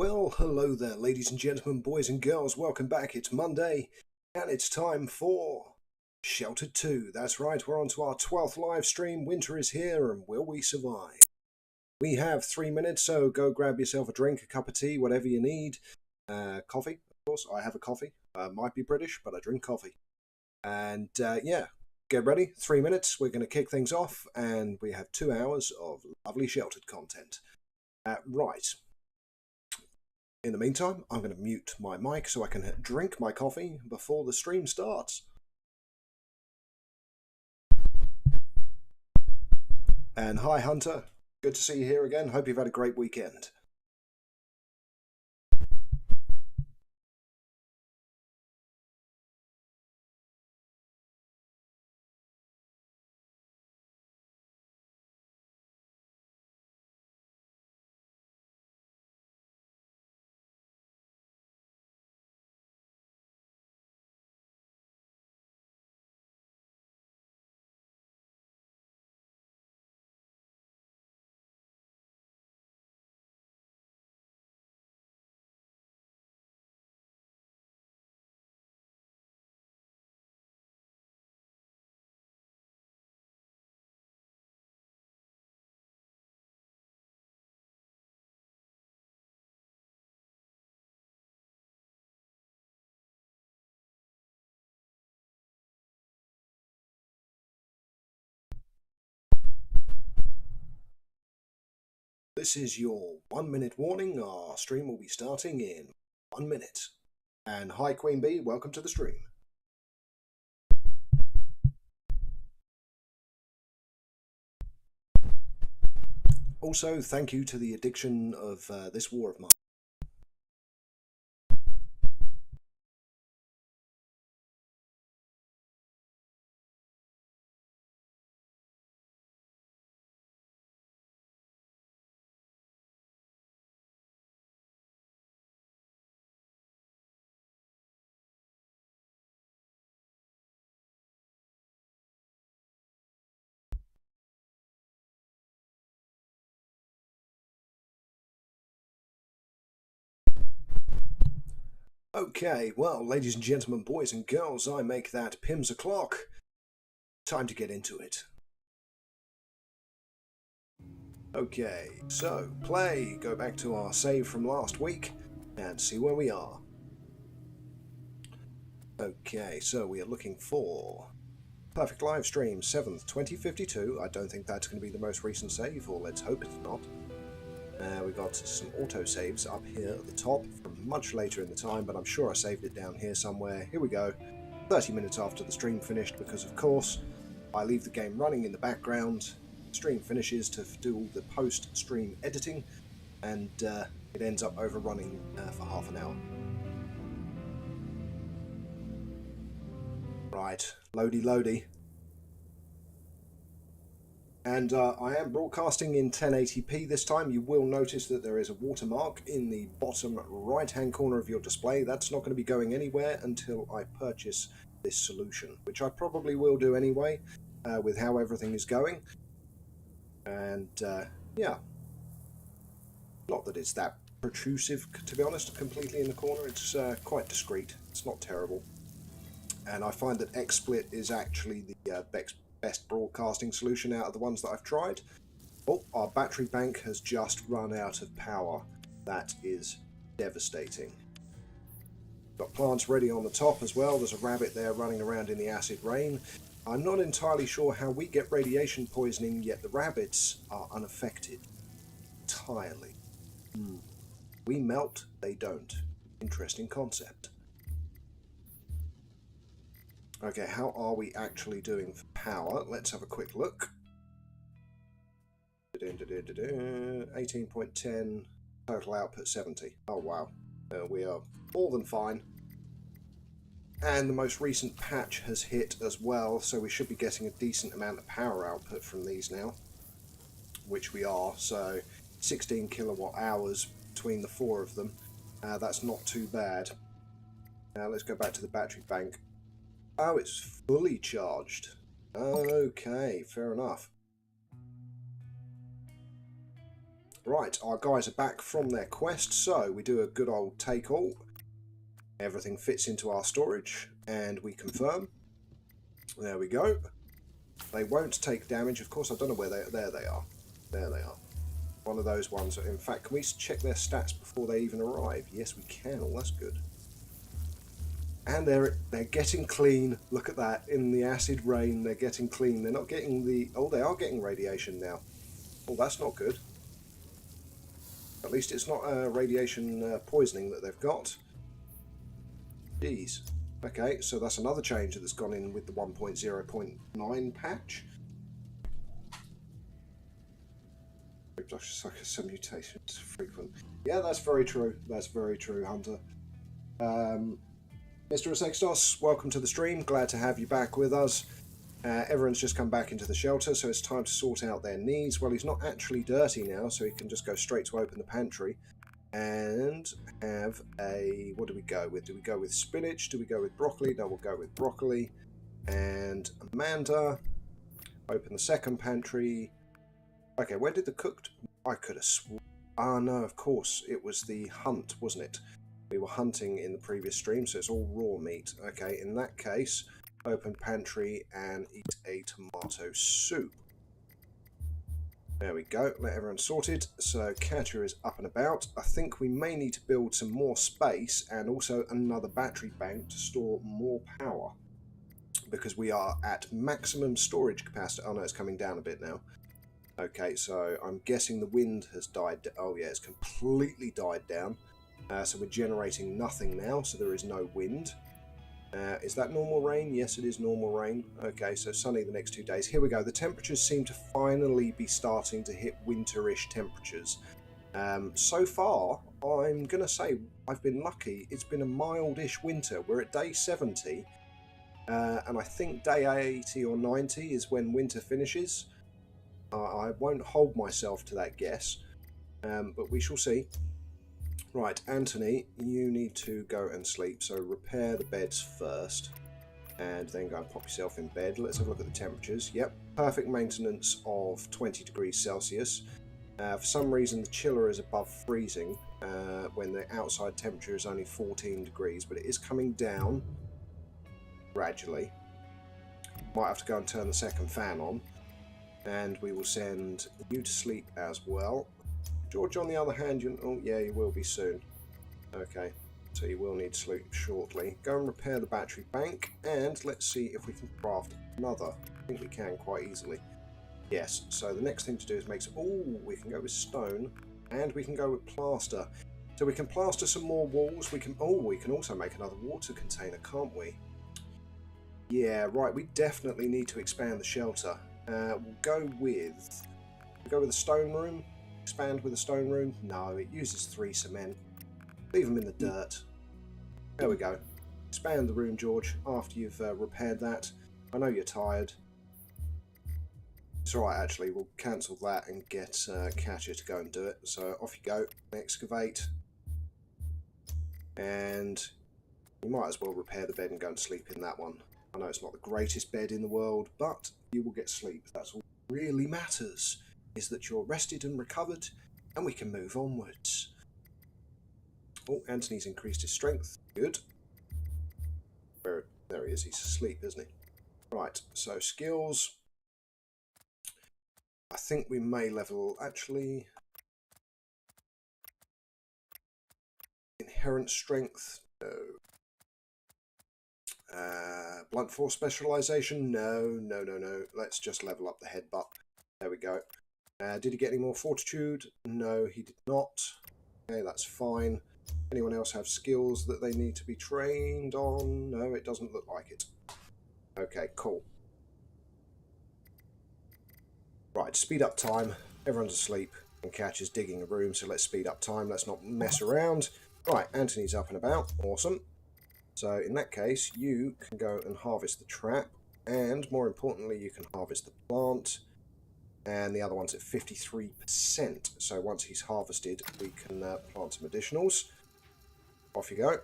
Well, hello there, ladies and gentlemen, boys and girls. Welcome back. It's Monday, and it's time for Sheltered 2. That's right, we're on to our 12th live stream. Winter is here, and will we survive? We have 3 minutes, so go grab yourself a drink, a cup of tea, whatever you need. Coffee, of course. I have a coffee. Might be British, but I drink coffee. And yeah, get ready. 3 minutes. We're going to kick things off, and we have 2 hours of lovely Sheltered content. Right. In the meantime, I'm going to mute my mic so I can drink my coffee before the stream starts. And hi Hunter, good to see you here again. Hope you've had a great weekend. This is your 1 minute warning. Our stream will be starting in 1 minute. And hi Queen Bee, welcome to the stream. Also, thank you to the addiction of this war of mine. Okay, well, ladies and gentlemen, boys and girls, I make that Pims o'clock. Time to get into it. Okay, so play, go back to our save from last week and see where we are. Okay, so we are looking for Perfect Live Stream 7th, 2052. I don't think that's going to be the most recent save, or let's hope it's not. We've got some autosaves up here at the top from much later in the time, but I'm sure I saved it down here somewhere. Here we go, 30 minutes after the stream finished, because of course I leave the game running in the background. Stream finishes to do all the post-stream editing, and it ends up overrunning for half an hour. Right, loady. And I am broadcasting in 1080p this time. You will notice that there is a watermark in the bottom right-hand corner of your display. That's not going to be going anywhere until I purchase this solution, which I probably will do anyway, with how everything is going. And yeah, not that it's that protrusive, to be honest, completely in the corner. It's quite discreet. It's not terrible. And I find that XSplit is actually the best broadcasting solution out of the ones that I've tried. Oh, our battery bank has just run out of power. That is devastating. Got plants ready on the top as well. There's a rabbit there running around in the acid rain. I'm not entirely sure how we get radiation poisoning, yet the rabbits are unaffected entirely. We melt, they don't. Interesting concept. Okay, how are we actually doing for power? Let's have a quick look. 18.10, total output 70. Oh wow, we are more than fine. And the most recent patch has hit as well, so we should be getting a decent amount of power output from these now, which we are. So 16 kilowatt hours between the 4 of them. That's not too bad. Now let's go back to the battery bank. Oh, it's fully charged. Okay, fair enough. Right, our guys are back from their quest, so we do a good old take all. Everything fits into our storage, and we confirm. There we go. They won't take damage, of course. I don't know where they... There they are. There they are. One of those ones. In fact, can we check their stats before they even arrive? Yes, we can. Oh, that's good. And they're getting clean. Look at that. In the acid rain, they're getting clean. They're not getting the... Oh, they are getting radiation now. Oh, that's not good. At least it's not radiation poisoning that they've got. Jeez. Okay, so that's another change that's gone in with the 1.0.9 patch. Some mutations frequent. Yeah, that's very true. That's very true, Hunter. Mr. Sextos, welcome to the stream. Glad to have you back with us. Everyone's just come back into the shelter, so it's time to sort out their needs. Well, he's not actually dirty now, so he can just go straight to open the pantry and have a... What do we go with? Do we go with spinach? Do we go with broccoli? No, we'll go with broccoli. And Amanda, open the second pantry. Okay, where did the cooked... I could have sworn... Ah, no, of course. It was the hunt, wasn't it? We were hunting in the previous stream, so it's all raw meat. Okay, in that case, open pantry and eat a tomato soup. There we go. Let everyone sorted. So Katya is up and about. I think we may need to build some more space and also another battery bank to store more power, because we are at maximum storage capacity. Oh no, it's coming down a bit now. Okay, so I'm guessing the wind has died. Oh yeah, it's completely died down. So we're generating nothing now, so there is no wind. Is that normal rain? Yes, it is normal rain. Okay, so sunny the next 2 days. Here we go. The temperatures seem to finally be starting to hit winterish temperatures. So far, I'm going to say I've been lucky. It's been a mildish winter. We're at day 70, and I think day 80 or 90 is when winter finishes. I won't hold myself to that guess, but we shall see. Right, Anthony, you need to go and sleep, so repair the beds first, and then go and pop yourself in bed. Let's have a look at the temperatures. Yep, perfect maintenance of 20 degrees Celsius. For some reason, the chiller is above freezing when the outside temperature is only 14 degrees, but it is coming down gradually. Might have to go and turn the second fan on, and we will send you to sleep as well. George, on the other hand, oh yeah, you will be soon. Okay, so you will need sleep shortly. Go and repair the battery bank, and let's see if we can craft another. I think we can quite easily. Yes, so the next thing to do is make some... Oh, we can go with stone, and we can go with plaster. So we can plaster some more walls. We can... Oh, we can also make another water container, can't we? Yeah, right, we definitely need to expand the shelter. We'll go with... We'll go with the stone room. Expand with a stone room? No, it uses 3 cement. Leave them in the dirt. There we go. Expand the room, George, after you've repaired that. I know you're tired. It's alright, actually. We'll cancel that and get Katya to go and do it. So off you go. Excavate. And you might as well repair the bed and go and sleep in that one. I know it's not the greatest bed in the world, but you will get sleep. That's all that really matters. Is that you're rested and recovered, and we can move onwards. Oh, Anthony's increased his strength. Good. There he is. He's asleep, isn't he? Right, so skills. I think we may level... Actually... Inherent strength? No. Blunt force specialization? No, no, no, no. Let's just level up the headbutt. There we go. Did he get any more fortitude? No, he did not. Okay, that's fine. Anyone else have skills that they need to be trained on? No, it doesn't look like it. Okay, cool. Right, speed up time. Everyone's asleep and Catch is digging a room, so let's speed up time. Let's not mess around. Right, Anthony's up and about. Awesome. So in that case, you can go and harvest the trap, and more importantly, you can harvest the plant. And the other one's at 53%. So once he's harvested, we can plant some additionals. Off you go.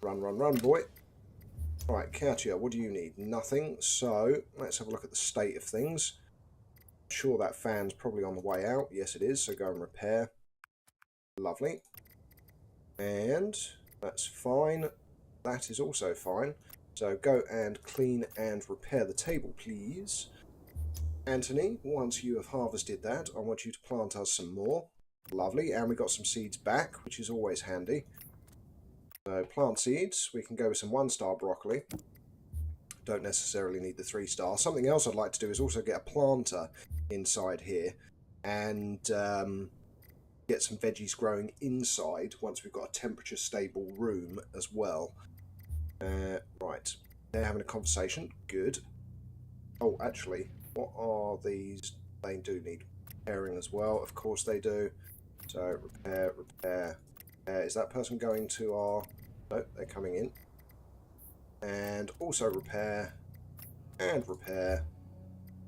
Run, run, run, boy. Right, Katya, what do you need? Nothing. So let's have a look at the state of things. I'm sure that fan's probably on the way out. Yes, it is. So go and repair. Lovely. And that's fine. That is also fine. So go and clean and repair the table, please. Anthony, once you have harvested that, I want you to plant us some more. Lovely. And we got some seeds back, which is always handy. So plant seeds. We can go with some 1-star broccoli. Don't necessarily need the 3-star. Something else I'd like to do is also get a planter inside here and get some veggies growing inside once we've got a temperature stable room as well. Right, they're having a conversation. Good. Oh, actually, what are these? They do need repairing as well. Of course they do. So repair, repair. Is that person going to our... No, they're coming in. And also repair, and repair,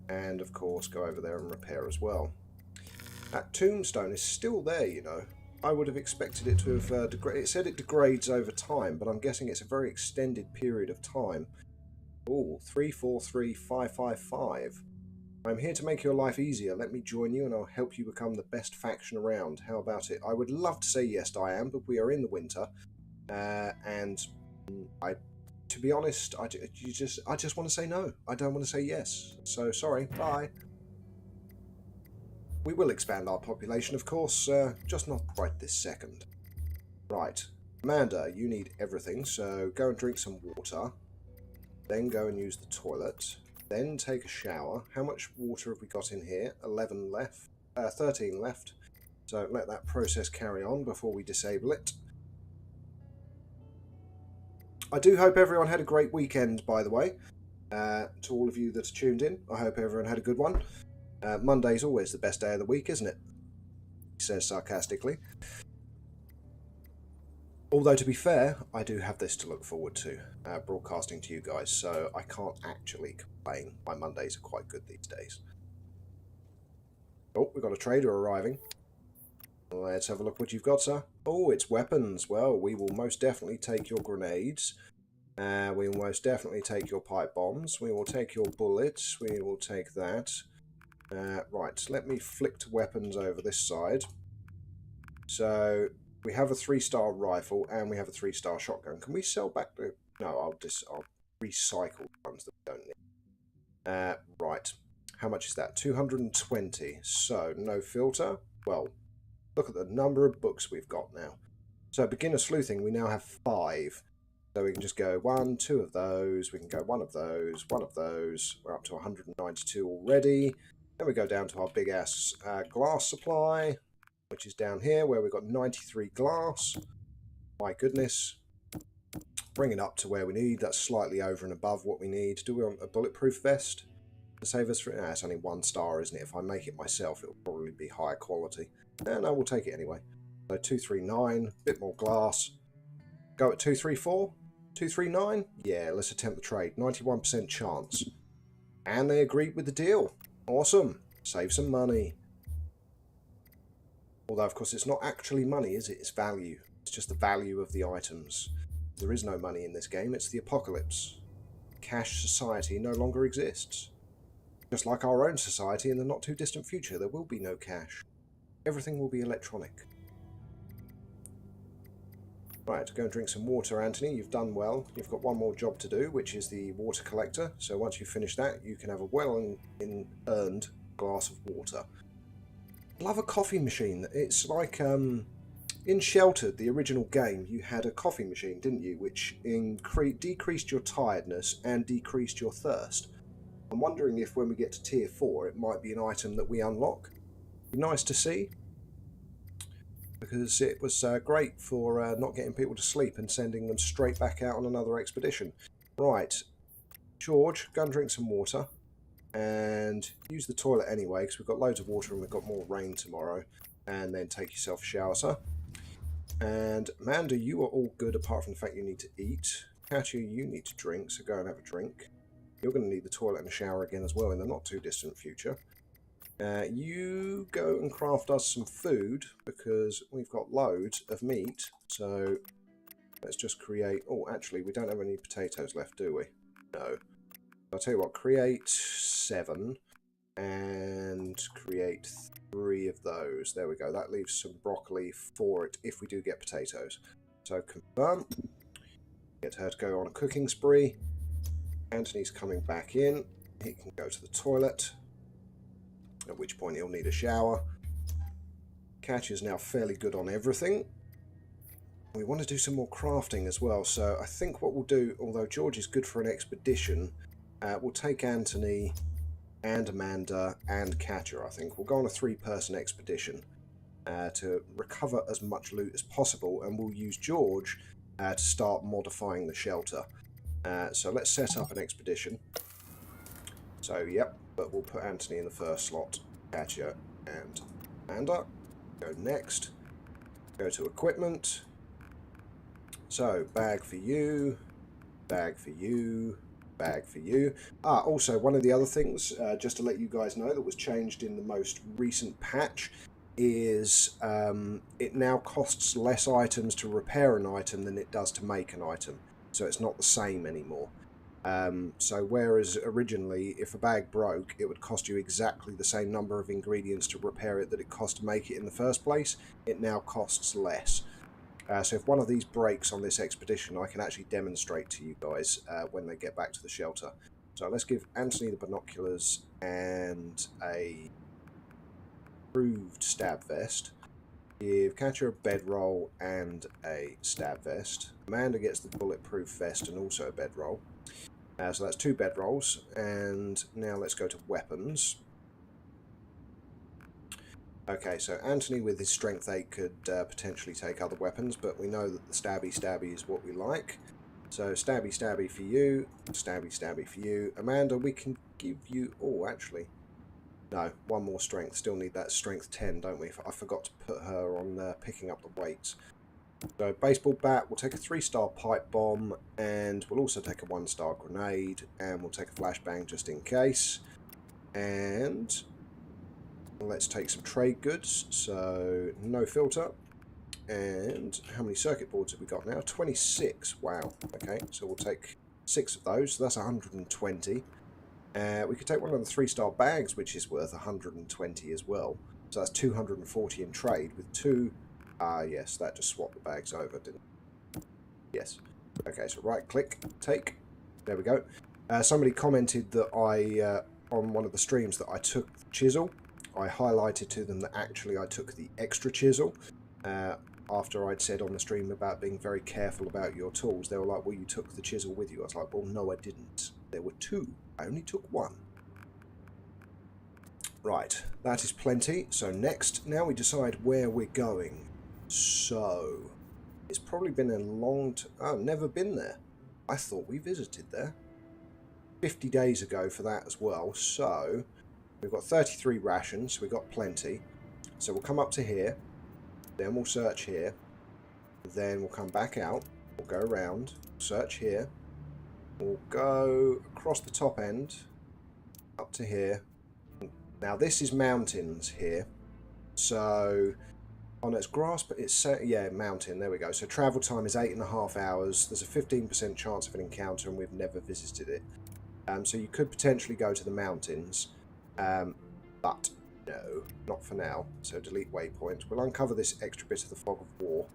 and of course go over there and repair as well. That tombstone is still there, you know. I would have expected it to have degraded. It said it degrades over time, but I'm guessing it's a very extended period of time. Oh, 343555. I'm here to make your life easier. Let me join you and I'll help you become the best faction around. How about it? I would love to say yes, Diane, but we are in the winter. And to be honest, I just want to say no. I don't want to say yes. So sorry. Bye. We will expand our population, of course, just not right this second. Right. Amanda, you need everything, so go and drink some water. Then go and use the toilet. Then take a shower. How much water have we got in here? 11 left. 13 left. So let that process carry on before we disable it. I do hope everyone had a great weekend, by the way. To all of you that are tuned in, I hope everyone had a good one. Monday's always the best day of the week, isn't it? He says sarcastically. Although, to be fair, I do have this to look forward to, broadcasting to you guys, so I can't actually complain. My Mondays are quite good these days. Oh, we've got a trader arriving. Let's have a look what you've got, sir. Oh, it's weapons. Well, we will most definitely take your grenades. We will most definitely take your pipe bombs. We will take your bullets. We will take that. Right, let me flick to weapons over this side. So we have a 3-star rifle and we have a 3-star shotgun. Can we sell back the... No, I'll recycle ones that we don't need. Right, how much is that? 220. So no filter. Well, look at the number of books we've got now. So beginner sleuthing, we now have 5. So we can just go 1, 2 of those. We can go 1 of those, 1 of those. We're up to 192 already. Then we go down to our big ass glass supply, which is down here where we've got 93 glass. My goodness. Bring it up to where we need. That's slightly over and above what we need. Do we want a bulletproof vest to save us from... it's only 1 star, isn't it? If I make it myself, it'll probably be higher quality. No, we'll take it anyway. So 239, bit more glass. Go at 234, 239. Yeah, let's attempt the trade. 91% chance. And they agreed with the deal. Awesome. Save some money. Although, of course, it's not actually money, is it? It's value. It's just the value of the items. There is no money in this game. It's the apocalypse. Cash society no longer exists. Just like our own society in the not-too-distant future, there will be no cash. Everything will be electronic. Right, go and drink some water, Anthony. You've done well. You've got one more job to do, which is the water collector. So once you finish that, you can have a well-earned glass of water. I love a coffee machine. It's like in Sheltered, the original game, you had a coffee machine, didn't you? Which decreased your tiredness and decreased your thirst. I'm wondering if when we get to tier 4, it might be an item that we unlock. Be nice to see. Because it was great for not getting people to sleep and sending them straight back out on another expedition. Right, George, go and drink some water. And use the toilet anyway, because we've got loads of water and we've got more rain tomorrow. And then take yourself a shower, sir. And Amanda, you are all good apart from the fact you need to eat. Katya, you need to drink, so go and have a drink. You're going to need the toilet and a shower again as well in the not too distant future. You go and craft us some food, because we've got loads of meat. So let's just create... Oh, actually, we don't have any potatoes left, do we? No. I'll tell you what, create 7 and create 3 of those. There we go. That leaves some broccoli for it if we do get potatoes. So confirm. Get her to go on a cooking spree. Anthony's coming back in. He can go to the toilet, at which point he'll need a shower. Catch is now fairly good on everything. We want to do some more crafting as well, so I think what we'll do, although George is good for an expedition, we'll take Anthony and Amanda and Catcher, I think. We'll go on a 3-person expedition to recover as much loot as possible, and we'll use George to start modifying the shelter. So let's set up an expedition. So, yep, but we'll put Anthony in the first slot, Catcher and Amanda. Go next. Go to equipment. So, bag for you, bag for you, bag for you. Also, one of the other things, just to let you guys know, that was changed in the most recent patch is it now costs less items to repair an item than it does to make an item. So it's not the same anymore. So whereas originally, if a bag broke, it would cost you exactly the same number of ingredients to repair it that it cost to make it in the first place, it now costs less. So if one of these breaks on this expedition, I can actually demonstrate to you guys when they get back to the shelter. So let's give Anthony the binoculars and a improved stab vest. Give Catcher a bedroll and a stab vest. Amanda gets the bulletproof vest and also a bedroll. So that's 2 bedrolls. And now let's go to weapons. Okay, so Anthony with his strength 8 could potentially take other weapons, but we know that the stabby is what we like. So stabby for you, stabby for you. Amanda, we can give you... Oh, actually... No, 1 more strength. Still need that strength 10, don't we? I forgot to put her on picking up the weights. So baseball bat, we'll take a 3-star pipe bomb, and we'll also take a 1-star grenade, and we'll take a flashbang just in case. And... let's take some trade goods, so no filter. And how many circuit boards have we got now? 26. Wow. Okay, so we'll take 6 of those, so that's 120. We could take one of the 3-star bags, which is worth 120 as well. So that's 240 in trade with 2... yes, that just swapped the bags over, didn't it? Yes. Okay, so right click, take. There we go. Somebody commented that on one of the streams that I took the chisel. I highlighted to them that actually I took the extra chisel after I'd said on the stream about being very careful about your tools. They were like, well, you took the chisel with you. I was like, well, no, I didn't. There were 2. I only took 1. Right, that is plenty. So next, now we decide where we're going. So, it's probably been a long time. Oh, never been there. I thought we visited there 50 days ago for that as well. So... we've got 33 rations, so we've got plenty. So we'll come up to here, then we'll search here, then we'll come back out, we'll go around, search here, we'll go across the top end, up to here. Now this is mountains here, so, oh no, it's grass, but it's, yeah, mountain, there we go. So travel time is 8.5 hours, there's a 15% chance of an encounter, and we've never visited it. So you could potentially go to the mountains. But no, not for now. So delete waypoint. We'll uncover this extra bit of the fog of war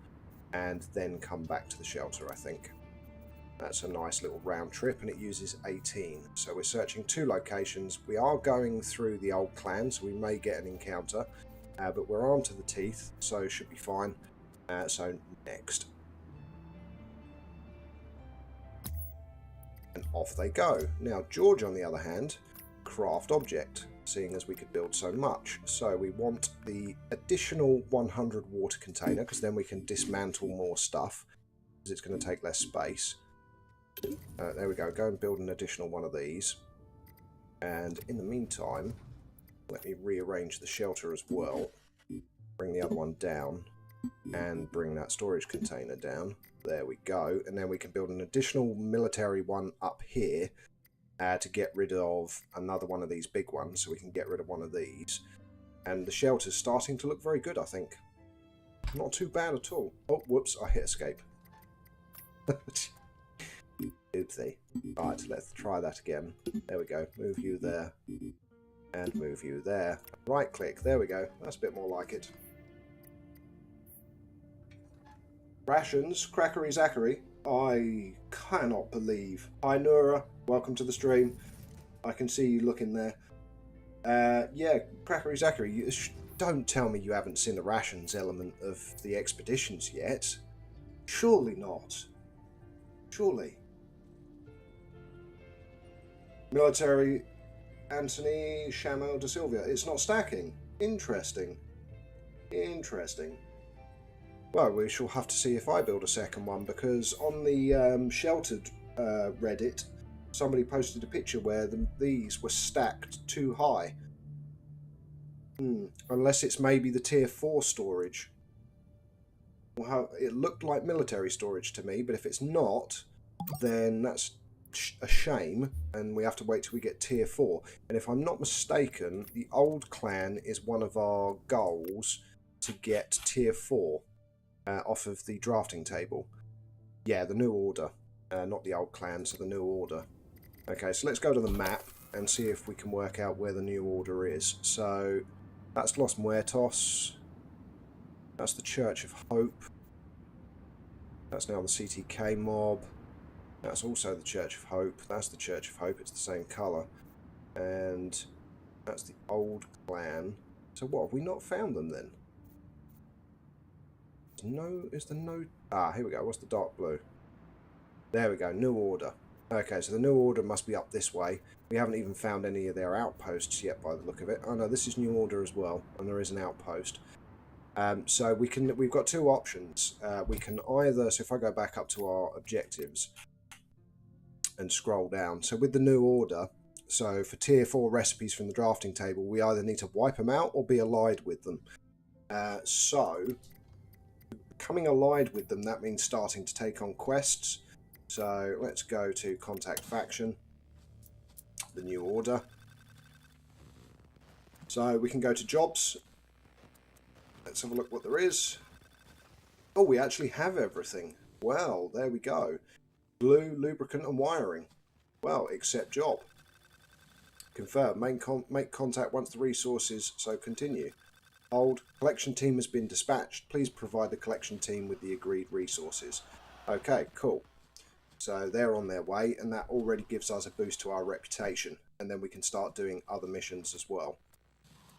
and then come back to the shelter, I think. That's a nice little round trip, and it uses 18. So we're searching 2 locations. We are going through the old clan, so we may get an encounter. But we're armed to the teeth, so should be fine. So next. And off they go. Now George, on the other hand, craft object, seeing as we could build so much. So we want the additional 100 water container, because then we can dismantle more stuff, because it's going to take less space. There we go. Go and build an additional one of these. And in the meantime, let me rearrange the shelter as well. Bring the other one down, and bring that storage container down. There we go. And then we can build an additional military one up here, to get rid of another one of these big ones, so we can get rid of one of these. And the shelter's starting to look very good, I think. Not too bad at all. Oh, whoops, I hit escape. Oopsie. Right, let's try that again. There we go. Move you there. And move you there. Right click. There we go. That's a bit more like it. Rations. Crackery Zachary. I cannot believe. Hi Nura. Welcome to the stream. I can see you looking there. Yeah, Crackery Zachary. Don't tell me you haven't seen the rations element of the expeditions yet. Surely not. Surely. Military Anthony Chamel de Silvia. It's not stacking. Interesting. Interesting. Well, we shall have to see if I build a second one, because on the sheltered Reddit, somebody posted a picture where these were stacked too high. Unless it's maybe the tier 4 storage. Well, it looked like military storage to me, but if it's not, then that's a shame, and we have to wait till we get tier 4. And if I'm not mistaken, the old clan is one of our goals to get tier 4 off of the drafting table. Yeah, the new order, not the old clan, so the new order. Okay, so let's go to the map and see if we can work out where the new order is. So that's Los Muertos. That's the Church of Hope. That's now the CTK mob. That's also the Church of Hope. That's the Church of Hope. It's the same colour. And that's the old clan. So what, have we not found them then? Is there no... Ah, here we go. What's the dark blue? There we go. New order. Okay, so the new order must be up this way. We haven't even found any of their outposts yet by the look of it. Oh no, this is new order as well. And there is an outpost. So we've got two options. We can either... So if I go back up to our objectives and scroll down. So with the new order, so for tier 4 recipes from the drafting table, we either need to wipe them out or be allied with them. So becoming allied with them, that means starting to take on quests. So let's go to contact faction, the new order. So we can go to jobs. Let's have a look what there is. Oh, we actually have everything. Well, there we go. Glue, lubricant and wiring. Well, accept job. Confirm. Make contact once the resources, so continue. Hold. Collection team has been dispatched. Please provide the collection team with the agreed resources. Okay, cool. So they're on their way, and that already gives us a boost to our reputation. And then we can start doing other missions as well.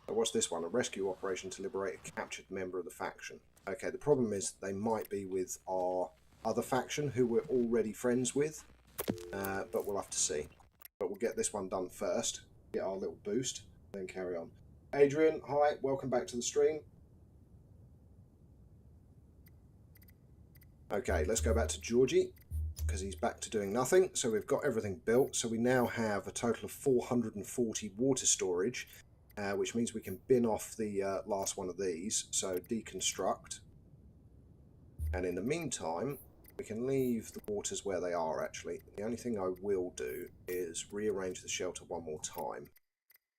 So what's this one? A rescue operation to liberate a captured member of the faction. Okay, the problem is they might be with our other faction who we're already friends with, but we'll have to see. But we'll get this one done first, get our little boost, then carry on. Adrian, hi, welcome back to the stream. Okay, let's go back to Georgie, because he's back to doing nothing. So we've got everything built, so we now have a total of 440 water storage, which means we can bin off the last one of these, so deconstruct. And in the meantime, we can leave the waters where they are, actually. The only thing I will do is rearrange the shelter one more time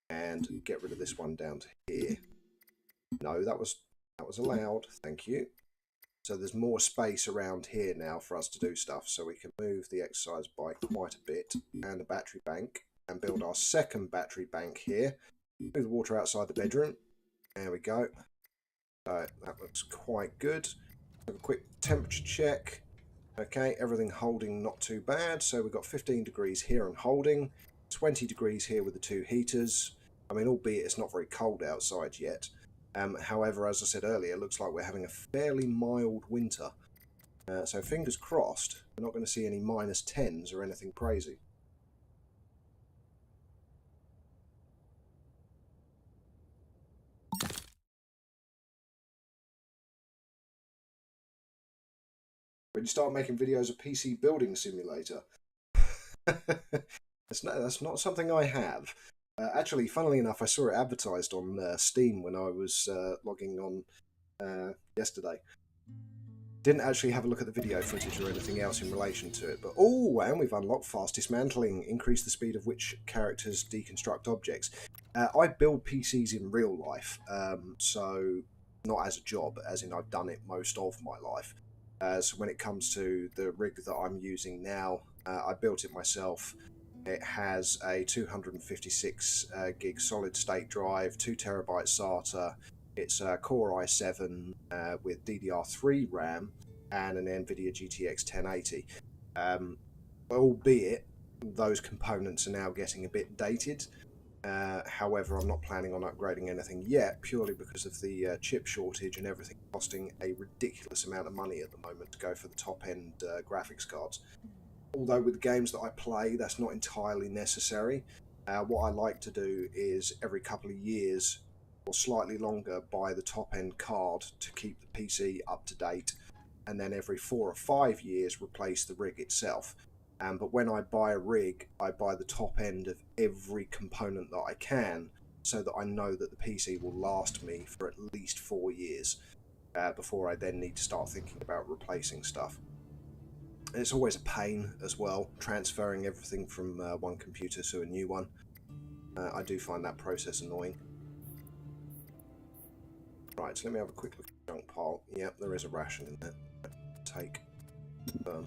and get rid of this one down to here. No, that was allowed. Thank you. So there's more space around here now for us to do stuff. So we can move the exercise bike quite a bit and a battery bank and build our second battery bank here. Move the water outside the bedroom. There we go. So that looks quite good. Have a quick temperature check. Okay, everything holding not too bad. So we've got 15 degrees here and holding, 20 degrees here with the two heaters. I mean, albeit it's not very cold outside yet. However, as I said earlier, it looks like we're having a fairly mild winter. So fingers crossed, we're not going to see any -10s or anything crazy. When you start making videos of PC Building Simulator. That's not something I have. Actually, funnily enough, I saw it advertised on Steam when I was logging on yesterday. Didn't actually have a look at the video footage or anything else in relation to it, but oh, and we've unlocked fast dismantling, increase the speed of which characters deconstruct objects. I build PCs in real life, so not as a job, as in I've done it most of my life. So when it comes to the rig that I'm using now, I built it myself, It has a 256 gig solid state drive, 2 terabyte SATA. It's a Core i7 with DDR3 RAM and an NVIDIA GTX 1080. Albeit those components are now getting a bit dated. However, I'm not planning on upgrading anything yet, purely because of the chip shortage and everything costing a ridiculous amount of money at the moment to go for the top-end graphics cards. Although with the games that I play, that's not entirely necessary. What I like to do is every couple of years or slightly longer buy the top-end card to keep the PC up to date, and then every 4 or 5 years replace the rig itself. But when I buy a rig, I buy the top end of every component that I can, so that I know that the PC will last me for at least 4 years before I then need to start thinking about replacing stuff. And it's always a pain as well, transferring everything from one computer to a new one. I do find that process annoying. Right, so let me have a quick look at the junk pile. Yep, there is a ration in there. Take. I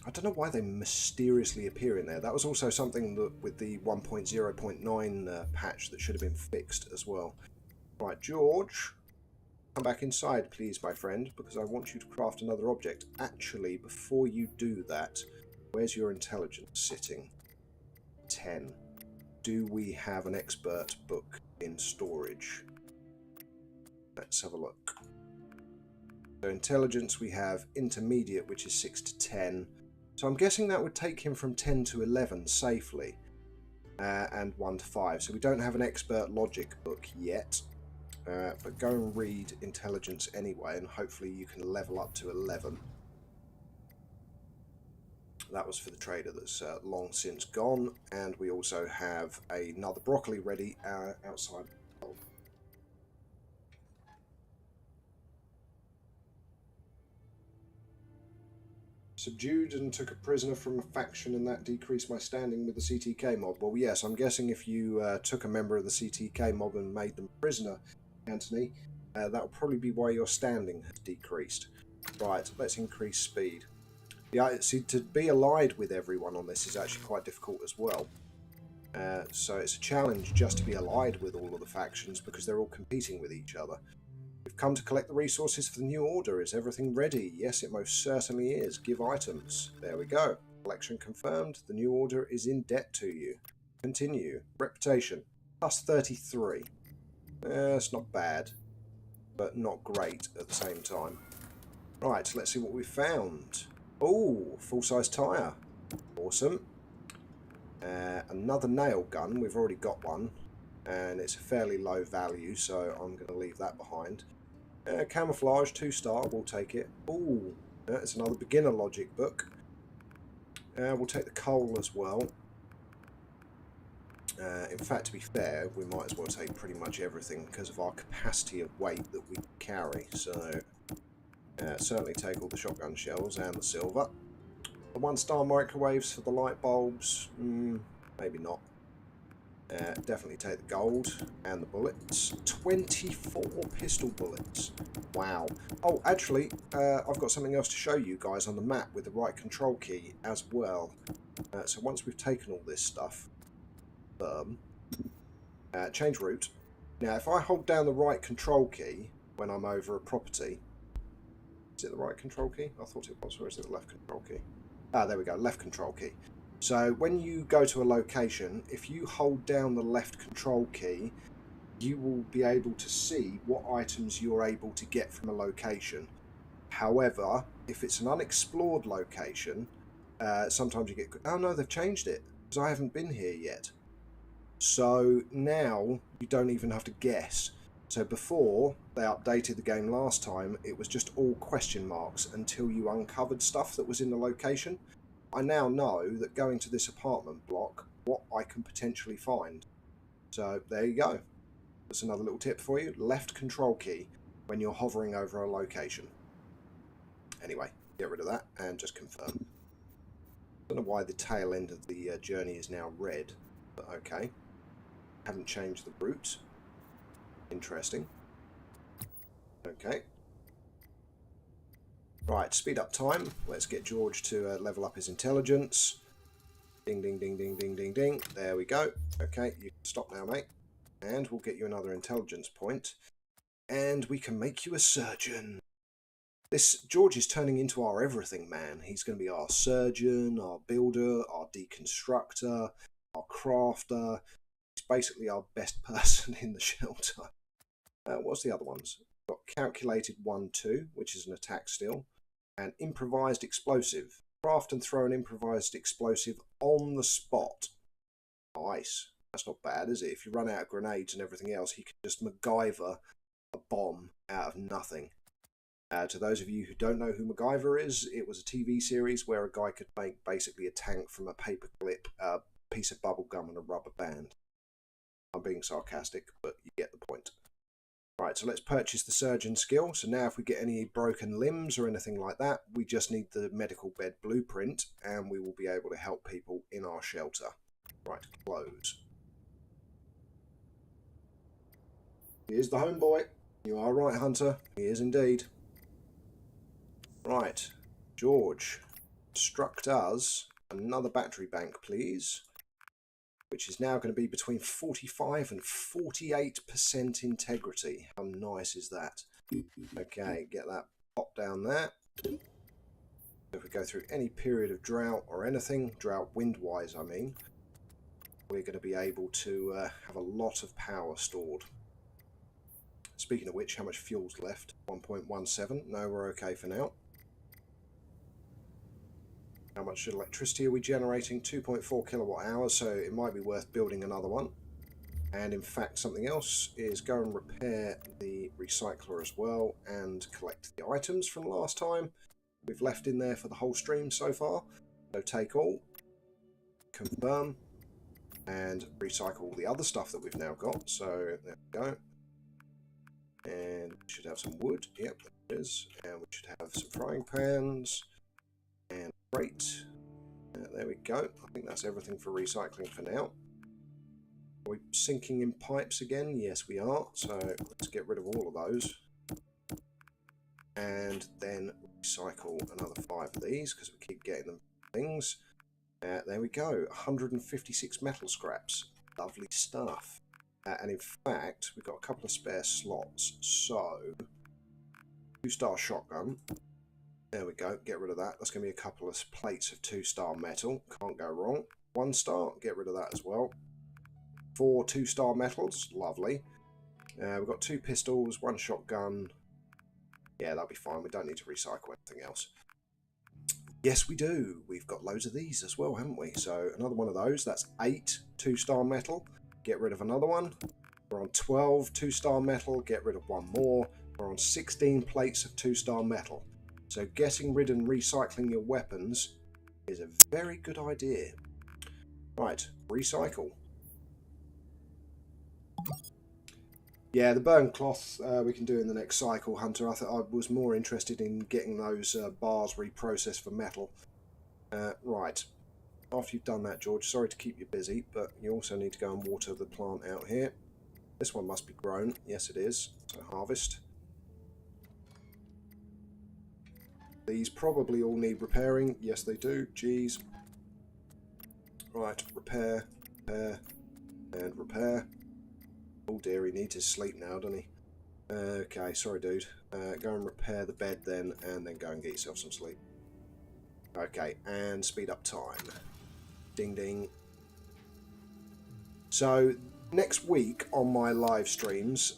don't know why they mysteriously appear in there. That was also something that with the 1.0.9 patch that should have been fixed as well. Right, George, come back inside, please, my friend, because I want you to craft another object. Actually, before you do that, where's your intelligence sitting? 10. Do we have an expert book in storage? Let's have a look. So intelligence, we have intermediate, which is 6 to 10. So I'm guessing that would take him from 10 to 11 safely, and 1 to 5. So we don't have an expert logic book yet, but go and read intelligence anyway, and hopefully you can level up to 11. That was for the trader that's long since gone, and we also have another broccoli ready outside. Subdued and took a prisoner from a faction, and that decreased my standing with the CTK mob. Well, yes, I'm guessing if you took a member of the CTK mob and made them prisoner, Anthony, that will probably be why your standing has decreased. Right, let's increase speed. Yeah, see, to be allied with everyone on this is actually quite difficult as well. So it's a challenge just to be allied with all of the factions because they're all competing with each other. We've come to collect the resources for the new order. Is everything ready? Yes, it most certainly is. Give items. There we go. Collection confirmed. The new order is in debt to you. Continue. Reputation. Plus 33. It's not bad, but not great at the same time. Right, let's see what we found. Oh, full-size tyre. Awesome. Another nail gun. We've already got one. And it's a fairly low value, so I'm going to leave that behind. Camouflage, 2-star, we'll take it. Ooh, it's another beginner logic book. We'll take the coal as well. In fact, to be fair, we might as well take pretty much everything because of our capacity of weight that we carry. So, certainly take all the shotgun shells and the silver. The 1-star microwaves for the light bulbs, maybe not. Definitely take the gold and the bullets. 24 pistol bullets. Wow. Oh, actually, I've got something else to show you guys on the map with the right control key as well. So once we've taken all this stuff, change route. Now, if I hold down the right control key when I'm over a property, is it the right control key? I thought it was, or is it the left control key? Ah, there we go, left control key. So when you go to a location, if you hold down the left control key, you will be able to see what items you're able to get from a location. However, if it's an unexplored location, sometimes you get... Oh no, they've changed it, because I haven't been here yet. So now you don't even have to guess. So before they updated the game last time, it was just all question marks until you uncovered stuff that was in the location. I now know that going to this apartment block, what I can potentially find. So there you go. That's another little tip for you. Left control key when you're hovering over a location. Anyway, get rid of that and just confirm. Don't know why the tail end of the journey is now red, but okay. Haven't changed the route. Interesting. Okay. Right, speed up time. Let's get George to level up his intelligence. Ding, ding, ding, ding, ding, ding, ding. There we go. Okay, you can stop now, mate. And we'll get you another intelligence point. And we can make you a surgeon. This George is turning into our everything man. He's going to be our surgeon, our builder, our deconstructor, our crafter. He's basically our best person in the shelter. What's the other ones? We've got calculated 1-2, which is an attack skill, and improvised explosive. Craft and throw an improvised explosive on the spot. Nice. That's not bad, is it? If you run out of grenades and everything else, he can just MacGyver a bomb out of nothing. To those of you who don't know who MacGyver is, it was a TV series where a guy could make basically a tank from a paper clip, a piece of bubble gum and a rubber band. I'm being sarcastic, but you get the point. Right, so let's purchase the surgeon skill. So now if we get any broken limbs or anything like that, we just need the medical bed blueprint and we will be able to help people in our shelter. Right, close. Here's the homeboy. You are right, Hunter. He is indeed. Right, George, construct us another battery bank, please. Which is now going to be between 45 and 48% integrity. How nice is that? Okay, get that pop down there. If we go through any period of drought or anything, drought wind-wise I mean, we're going to be able to have a lot of power stored. Speaking of which, how much fuel's left? 1.17. No, we're okay for now. How much electricity are we generating? 2.4 kilowatt hours, so it might be worth building another one. And in fact, something else is go and repair the recycler as well and collect the items from last time. We've left in there for the whole stream so far. So take all, confirm, and recycle all the other stuff that we've now got. So there we go. And we should have some wood. Yep, there it is. And we should have some frying pans. And crate. There we go. I think that's everything for recycling for now. Are we sinking in pipes again? Yes, we are. So let's get rid of all of those. And then recycle another 5 of these because we keep getting them things. There we go. 156 metal scraps. Lovely stuff. And in fact, we've got a couple of spare slots. So, 2-star shotgun. There we go, get rid of that. That's going to be a couple of plates of 2-star metal. Can't go wrong. 1-star, get rid of that as well. 4 2-star metals, lovely. We've got 2 pistols, 1 shotgun. Yeah, that'll be fine. We don't need to recycle anything else. Yes, we do. We've got loads of these as well, haven't we? So another one of those. That's 8 2-star metal. Get rid of another one. We're on 12 2-star metal. Get rid of one more. We're on 16 plates of 2-star metal. So getting rid and recycling your weapons is a very good idea. Right, recycle. Yeah, the burn cloth we can do in the next cycle, Hunter. I was more interested in getting those bars reprocessed for metal. Right, after you've done that, George, sorry to keep you busy, but you also need to go and water the plant out here. This one must be grown. Yes, it is. So harvest. These probably all need repairing. Yes, they do. Geez. Right, repair, repair, and repair. Oh dear, he needs his sleep now, doesn't he? Okay, sorry, dude. Go and repair the bed then, and then go and get yourself some sleep. Okay, and speed up time. Ding, ding. So, next week on my live streams,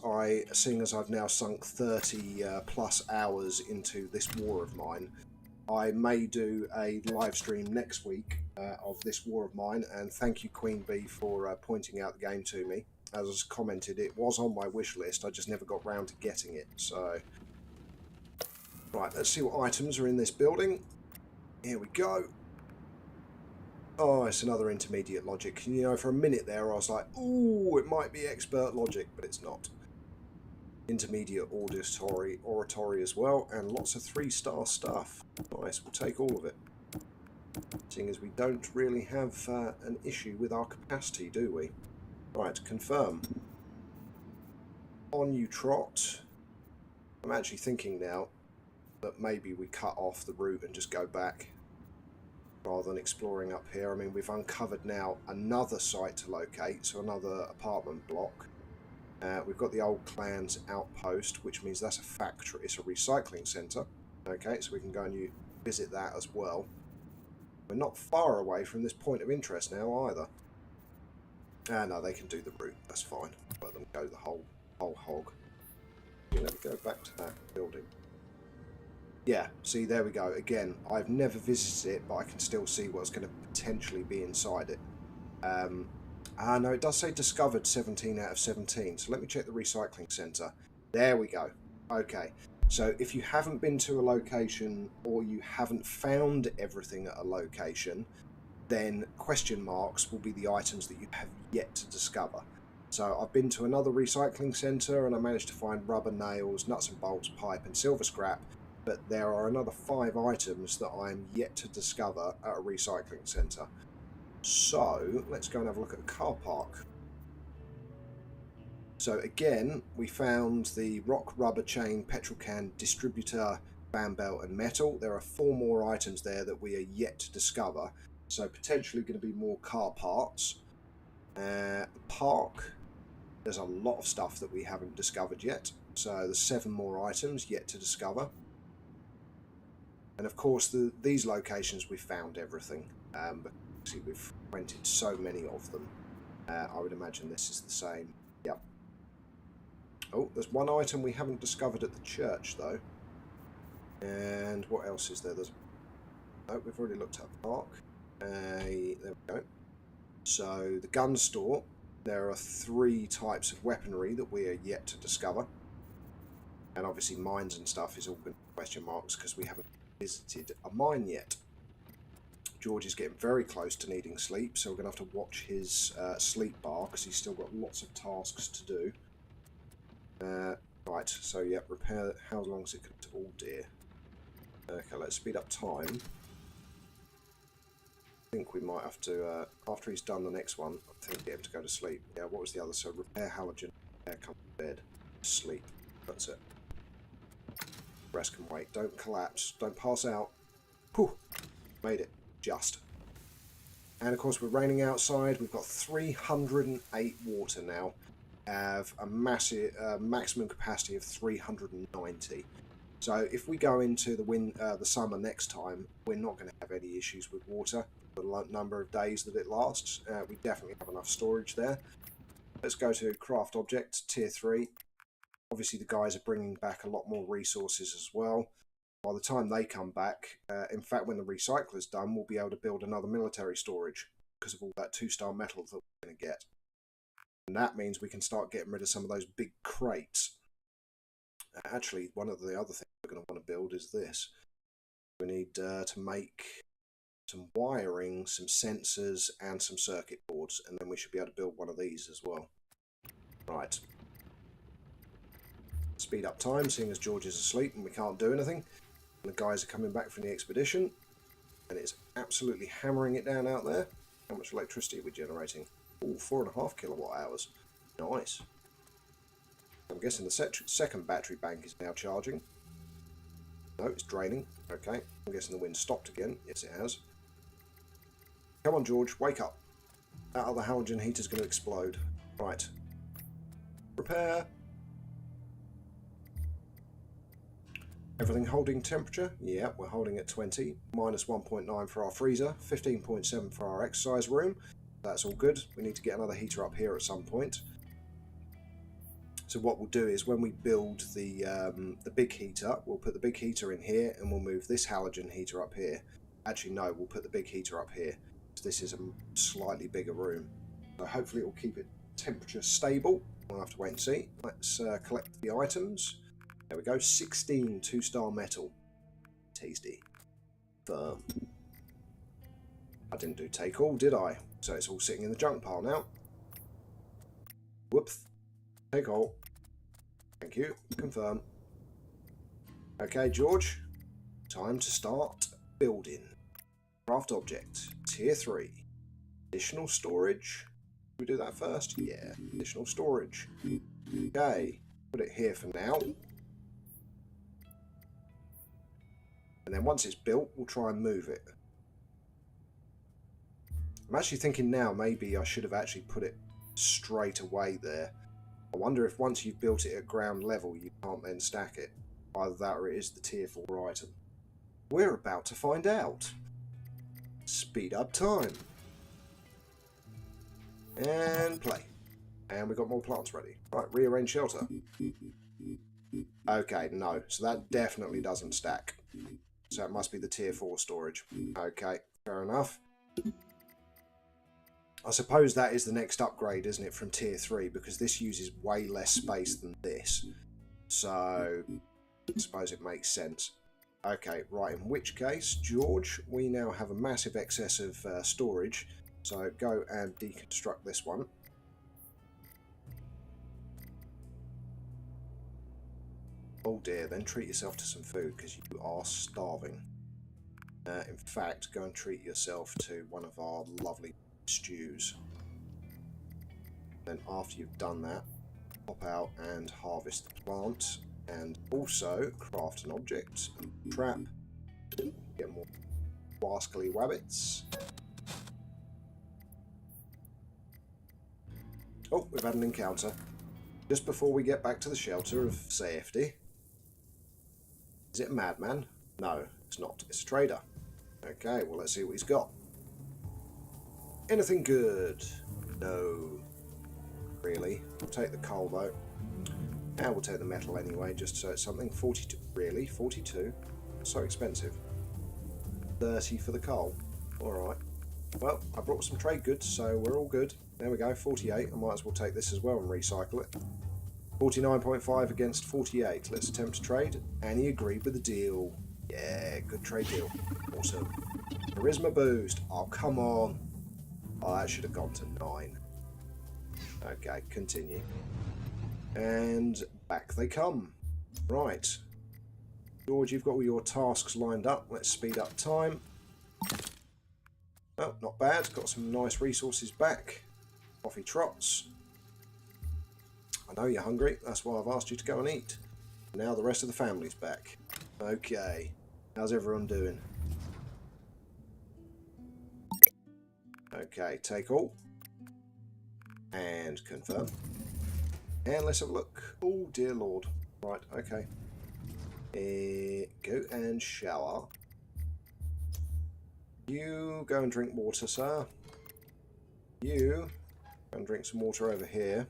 seeing as I've now sunk 30 plus hours into this war of mine, I may do a live stream next week of this war of mine, and thank you Queen Bee for pointing out the game to me. As I commented, it was on my wish list, I just never got round to getting it. So, right, let's see what items are in this building. Here we go. Oh, it's another intermediate logic. You know, for a minute there I was like, ooh, it might be expert logic, but it's not. Intermediate oratory as well, and lots of 3-star stuff. Nice, we'll take all of it. Seeing as we don't really have an issue with our capacity, do we? Right, confirm. On you trot. I'm actually thinking now that maybe we cut off the route and just go back. rather than exploring up here. I mean, we've uncovered now another site to locate, so another apartment block. We've got the old clan's outpost, which means that's a factory. It's a recycling centre. Okay, so we can go and visit that as well. We're not far away from this point of interest now either. No, they can do the route. That's fine. Let them go the whole hog. Let me go back to that building. Yeah, see, there we go. Again, I've never visited it, but I can still see what's going to potentially be inside it. No, it does say discovered 17 out of 17. So let me check the recycling centre. There we go. Okay. So if you haven't been to a location or you haven't found everything at a location, then question marks will be the items that you have yet to discover. So I've been to another recycling centre and I managed to find rubber, nails, nuts and bolts, pipe and silver scrap. But there are another 5 items that I'm yet to discover at a recycling centre. So let's go and have a look at a car park. So again, we found the rock, rubber, chain, petrol can, distributor, fan belt and metal. There are 4 more items there that we are yet to discover. So potentially going to be more car parts. The park, there's a lot of stuff that we haven't discovered yet. So there's 7 more items yet to discover. And of course, these locations we've found everything. But see, we've rented so many of them. I would imagine this is the same. Yep. Oh, there's one item we haven't discovered at the church, though. And what else is there? Oh, we've already looked at the park. There we go. So, the gun store. There are 3 types of weaponry that we are yet to discover. And obviously mines and stuff is all going to be question marks because we haven't visited a mine yet. George is getting very close to needing sleep, so we're going to have to watch his sleep bar because he's still got lots of tasks to do. Right, so yeah, repair. How long is it going to? Oh dear. Okay, let's speed up time. I think we might have to, after he's done the next one, I think get him to go to sleep. Yeah, what was the other? So repair halogen, come to bed, sleep. That's it. Rest can wait. Don't collapse. Don't pass out. Whew. Made it. Just. And of course we're raining outside. We've got 308 water now. Have a massive maximum capacity of 390. So if we go into the summer next time, we're not going to have any issues with water for the number of days that it lasts. We definitely have enough storage there. Let's go to craft object tier 3. Obviously the guys are bringing back a lot more resources as well. By the time they come back, in fact when the recycler's done, we'll be able to build another military storage because of all that 2-star metal that we're going to get. And that means we can start getting rid of some of those big crates. Actually, one of the other things we're going to want to build is this. We need to make some wiring, some sensors, and some circuit boards, and then we should be able to build one of these as well. Right. Speed up time, seeing as George is asleep and we can't do anything. And the guys are coming back from the expedition, and it's absolutely hammering it down out there. How much electricity are we generating? Oh, 4.5 kilowatt hours. Nice. I'm guessing the second battery bank is now charging. No, it's draining. Okay. I'm guessing the wind stopped again. Yes, it has. Come on, George. Wake up. That other halogen heater's going to explode. Right. Repair. Everything holding temperature? Yeah, we're holding at 20. Minus 1.9 for our freezer. 15.7 for our exercise room. That's all good. We need to get another heater up here at some point. So what we'll do is when we build the big heater, we'll put the big heater in here and we'll move this halogen heater up here. Actually, no, we'll put the big heater up here. This is a slightly bigger room. So hopefully it will keep it temperature stable. We'll have to wait and see. Let's collect the items. There we go. 16 2-star metal. Tasty. Firm. I didn't do take all, did I? So it's all sitting in the junk pile now. Whoops. Take all. Thank you. Confirm. Okay, George. Time to start building. Craft object. Tier 3. Additional storage. Can we do that first? Yeah. Additional storage. Okay. Put it here for now. And then once it's built, we'll try and move it. I'm actually thinking now maybe I should have actually put it straight away there. I wonder if once you've built it at ground level, you can't then stack it. Either that or it is the tier 4 item. We're about to find out. Speed up time. And play. And we've got more plants ready. Right, rearrange shelter. Okay, no. So that definitely doesn't stack. So it must be the tier 4 storage. Okay, fair enough. I suppose that is the next upgrade, isn't it, from tier 3, because this uses way less space than this. So I suppose it makes sense. Okay, right, in which case, George, we now have a massive excess of storage. So go and deconstruct this one. Oh dear, then treat yourself to some food because you are starving. In fact, go and treat yourself to one of our lovely stews. Then after you've done that, pop out and harvest the plant, and also craft an object, a trap, get more rascally wabbits. Oh, we've had an encounter. Just before we get back to the shelter of safety. Is it a madman? No, it's not. It's a trader. Okay, well, let's see what he's got. Anything good? No. Really. We'll take the coal, though. And we'll take the metal anyway, just so it's something. 42. Really? 42? So expensive. 30 for the coal. Alright. Well, I brought some trade goods, so we're all good. There we go, 48. I might as well take this as well and recycle it. 49.5 against 48. Let's attempt to trade. And he agreed with the deal. Yeah, good trade deal. Awesome. Charisma boost. Oh, come on. Oh, that should have gone to 9. Okay, continue. And back they come. Right. George, you've got all your tasks lined up. Let's speed up time. Oh, not bad. Got some nice resources back. Off he trots. I know you're hungry. That's why I've asked you to go and eat. Now the rest of the family's back. Okay. How's everyone doing? Okay, take all. And confirm. And let's have a look. Oh, dear Lord. Right, okay. Go and shower. You go and drink water, sir. You go and drink some water over here.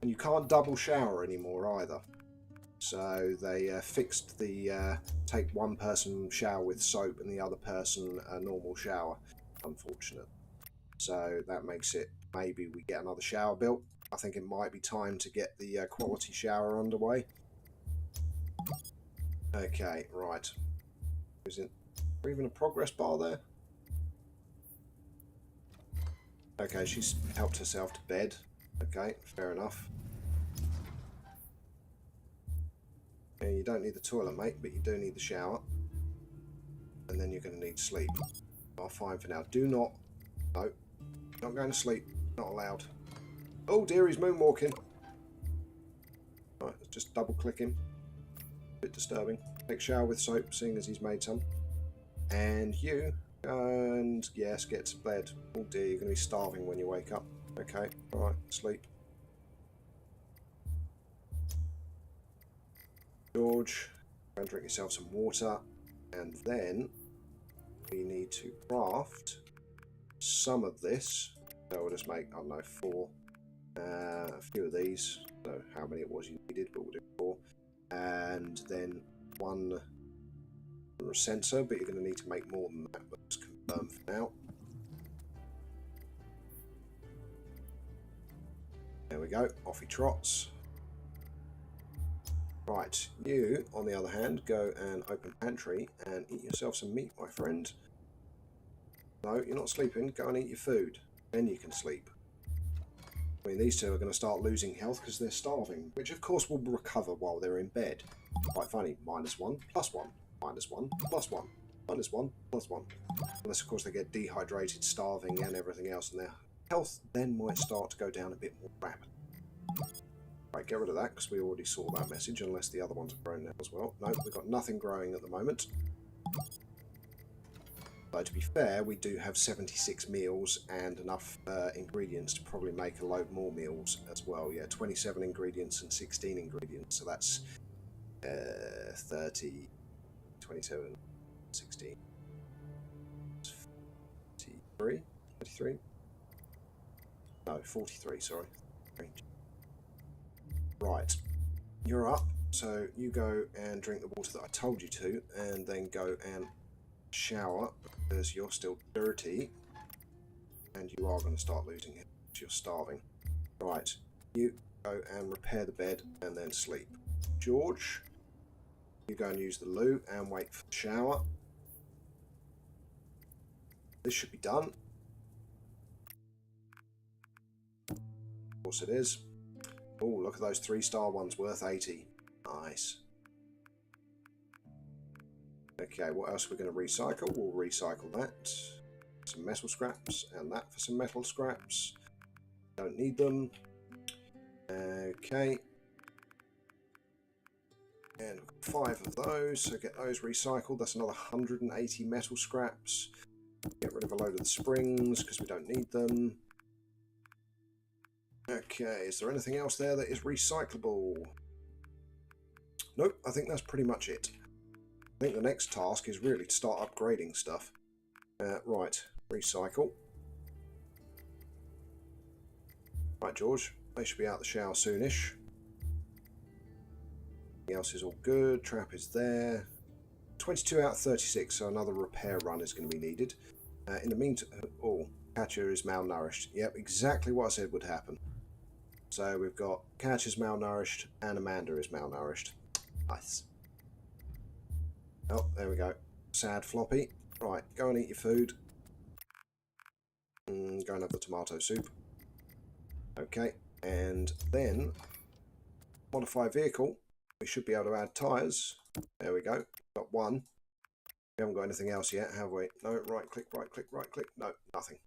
And you can't double shower anymore either. So they fixed the take one person shower with soap and the other person a normal shower. Unfortunate. So that makes it maybe we get another shower built. I think it might be time to get the quality shower underway. Okay, right. Isn't there even a progress bar there? Okay, she's helped herself to bed. Okay, fair enough. Yeah, you don't need the toilet, mate, but you do need the shower. And then you're going to need sleep. Oh, fine for now. Do not... No. Not going to sleep. Not allowed. Oh dear, he's moonwalking. Right, let's just double click him. Bit disturbing. Take shower with soap, seeing as he's made some. And you... And yes, get to bed. Oh dear, you're going to be starving when you wake up. Okay, alright, sleep. George, go and drink yourself some water. And then we need to craft some of this. So we'll just make, I don't know, 4. A few of these. I don't know how many it was you needed, but we'll do 4. And then 1 sensor, but you're going to need to make more than that. Let's confirm for now. There we go. Off he trots. Right, you, on the other hand, go and open pantry and eat yourself some meat, my friend. No, you're not sleeping. Go and eat your food. Then you can sleep. I mean, these two are going to start losing health because they're starving, which of course will recover while they're in bed. Quite funny. -1, +1, -1, +1, -1, +1. Unless, of course, they get dehydrated, starving, and everything else, and their health then might start to go down a bit more rapidly. Right, get rid of that because we already saw that message, unless the other ones are grown now as well. No, we've got nothing growing at the moment. Though to be fair, we do have 76 meals and enough ingredients to probably make a load more meals as well. Yeah, 27 ingredients and 16 ingredients. So that's 30, 27, 16, 43, 33? No, 43, sorry. Right, you're up. So you go and drink the water that I told you to, and then go and shower because you're still dirty and you are going to start losing it because you're starving. Right, you go and repair the bed and then sleep. George, you go and use the loo and wait for the shower. This should be done. Of course it is. Oh, look at those 3-star ones worth 80. Nice. Okay, what else are we going to recycle? We'll recycle that. Some metal scraps, and that for some metal scraps. Don't need them. Okay. And 5 of those, so get those recycled. That's another 180 metal scraps. Get rid of a load of the springs, because we don't need them. Okay, is there anything else there that is recyclable? Nope, I think that's pretty much it. I think the next task is really to start upgrading stuff. Right, recycle. Right, George, they should be out the shower soonish. Everything else is all good. Trap is there. 22 out of 36, so another repair run is going to be needed. In the meantime, oh, Catcher is malnourished. Yep, exactly what I said would happen. So we've got Catcher's malnourished and Amanda is malnourished. Nice. Oh, there we go. Sad floppy. Right, go and eat your food. Go and have the tomato soup. Okay, and then modify vehicle. We should be able to add tyres. There we go. Got one. We haven't got anything else yet, have we? No, right click, right click, right click. No, nothing.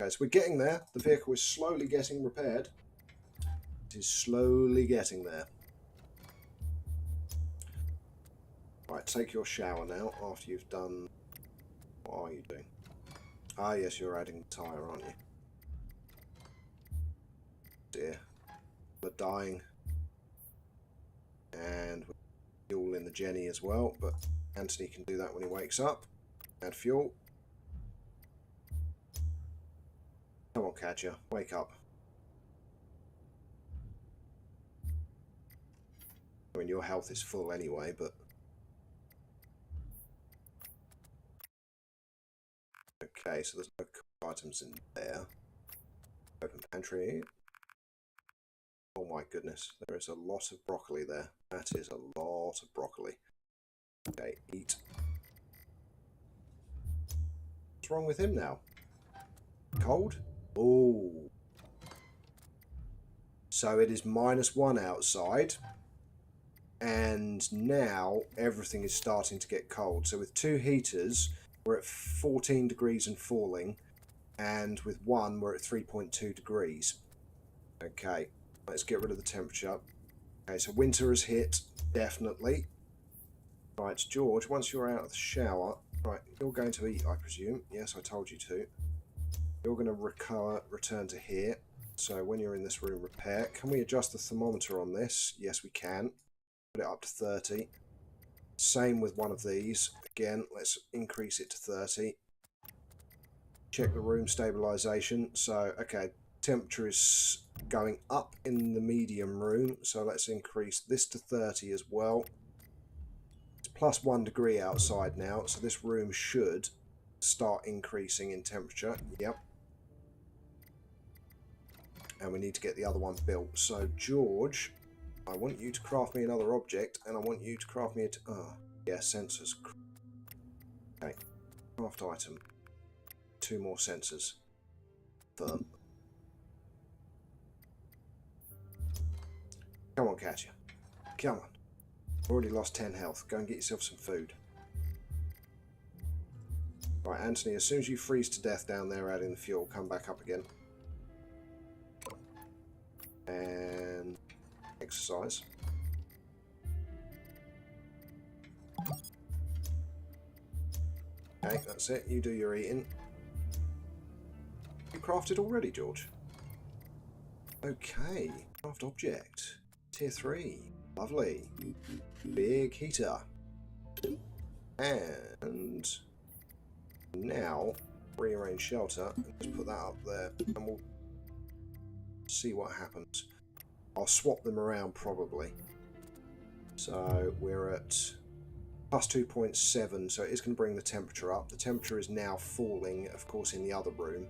Okay, so we're getting there. The vehicle is slowly getting repaired. It is slowly getting there. Right, take your shower now after you've done... What are you doing? Ah, yes, you're adding the tyre, aren't you? Dear. We're dying. And we're fuel in the Jenny as well, but Anthony can do that when he wakes up. Add fuel. Come on, Catcher, wake up. I mean, your health is full anyway, but... Okay, so there's no cool items in there. Open pantry. Oh my goodness, there is a lot of broccoli there. That is a lot of broccoli. Okay, eat. What's wrong with him now? Cold? Oh. So it is -1 outside. And now everything is starting to get cold. So with 2 heaters, we're at 14 degrees and falling. And with 1, we're at 3.2 degrees. Okay, let's get rid of the temperature. Okay, so winter has hit, definitely. Right, George, once you're out of the shower, right, you're going to eat, I presume. Yes, I told you to. You're going to return to here. So when you're in this room, repair. Can we adjust the thermometer on this? Yes, we can. Put it up to 30. Same with one of these. Again, let's increase it to 30. Check the room stabilization. So, okay, temperature is going up in the medium room. So let's increase this to 30 as well. It's +1 degree outside now. So this room should start increasing in temperature. Yep. And we need to get the other one built. So, George... I want you to craft me another object, and I want you to craft me a... yeah, sensors. Okay. Craft item. 2 more sensors. Firm. Come on, Catcher. Come on. Already lost 10 health. Go and get yourself some food. Right, Anthony, as soon as you freeze to death down there adding the fuel, come back up again. And... exercise. Okay, Okay, that's it. You do your eating. You crafted already, George? Okay. Craft object. Tier 3. Lovely. Big heater. And now rearrange shelter and just put that up there and we'll see what happens. I'll swap them around probably. So we're at plus 2.7, so it is going to bring the temperature up. The temperature is now falling, of course, in the other room.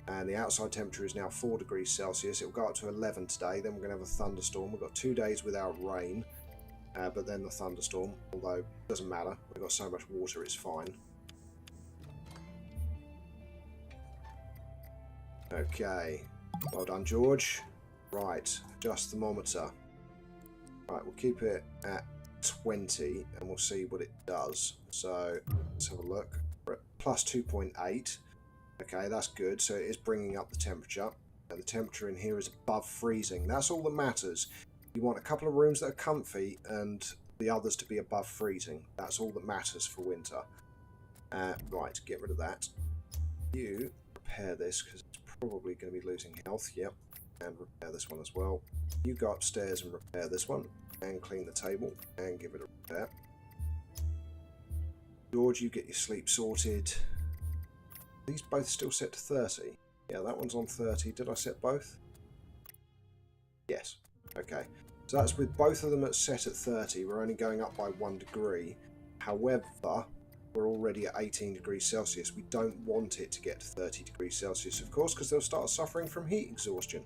And the outside temperature is now 4 degrees Celsius. It will go up to 11 today. Then we're going to have a thunderstorm. We've got 2 days without rain. But then the thunderstorm, although it doesn't matter. We've got so much water, it's fine. Okay. Well done, George. Right. Adjust thermometer. Right, we'll keep it at 20 and we'll see what it does. So let's have a look. We're at plus 2.8. Okay, that's good. So it is bringing up the temperature. And the temperature in here is above freezing. That's all that matters. You want a couple of rooms that are comfy and the others to be above freezing. That's all that matters for winter. Right, get rid of that. You repair this because it's probably going to be losing health. Yep. And repair this one as well. You go upstairs and repair this one. And clean the table. And give it a repair. George, you get your sleep sorted. These both still set to 30. Yeah, that one's on 30. Did I set both? Yes. Okay. So that's with both of them set at 30. We're only going up by 1 degree. However, we're already at 18 degrees Celsius. We don't want it to get to 30 degrees Celsius, of course, because they'll start suffering from heat exhaustion.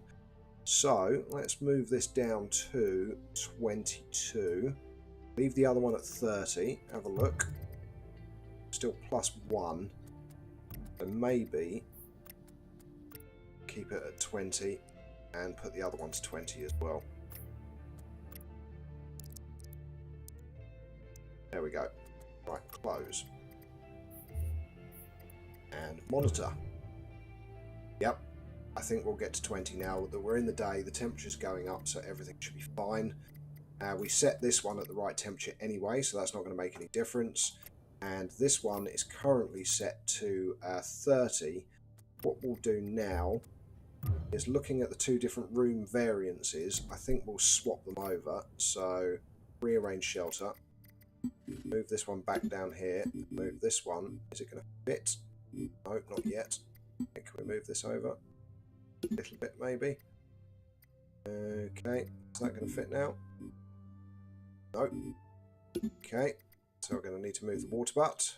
So let's move this down to 22. Leave the other one at 30. Have a look. Still plus 1. So maybe keep it at 20 and put the other one to 20 as well. There we go. Right, close. And monitor. Yep, I think we'll get to 20 now that we're in the day. The temperature's going up, so everything should be fine. We set this one at the right temperature anyway, so that's not going to make any difference. And this one is currently set to 30. What we'll do now is, looking at the two different room variances, I think we'll swap them over. So rearrange shelter. Move this one back down here. Move this one. Is it going to fit? No, not yet. Okay, can we move this over? A little bit maybe. Okay, is that going to fit now? No. Okay, so we're going to need to move the water butt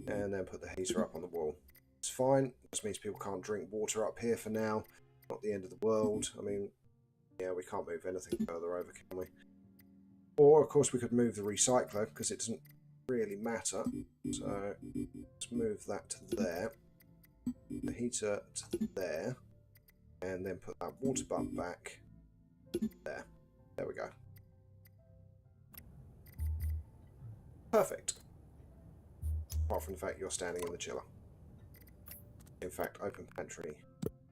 and then put the heater up on the wall. It's fine. This means people can't drink water up here for now. Not the end of the world. I mean, yeah, we can't move anything further over, can we? Or, of course, we could move the recycler because it doesn't really matter. So let's move that to there. The heater to there. And then put that water butt back there. There we go. Perfect. Apart from the fact you're standing in the chiller. In fact, open pantry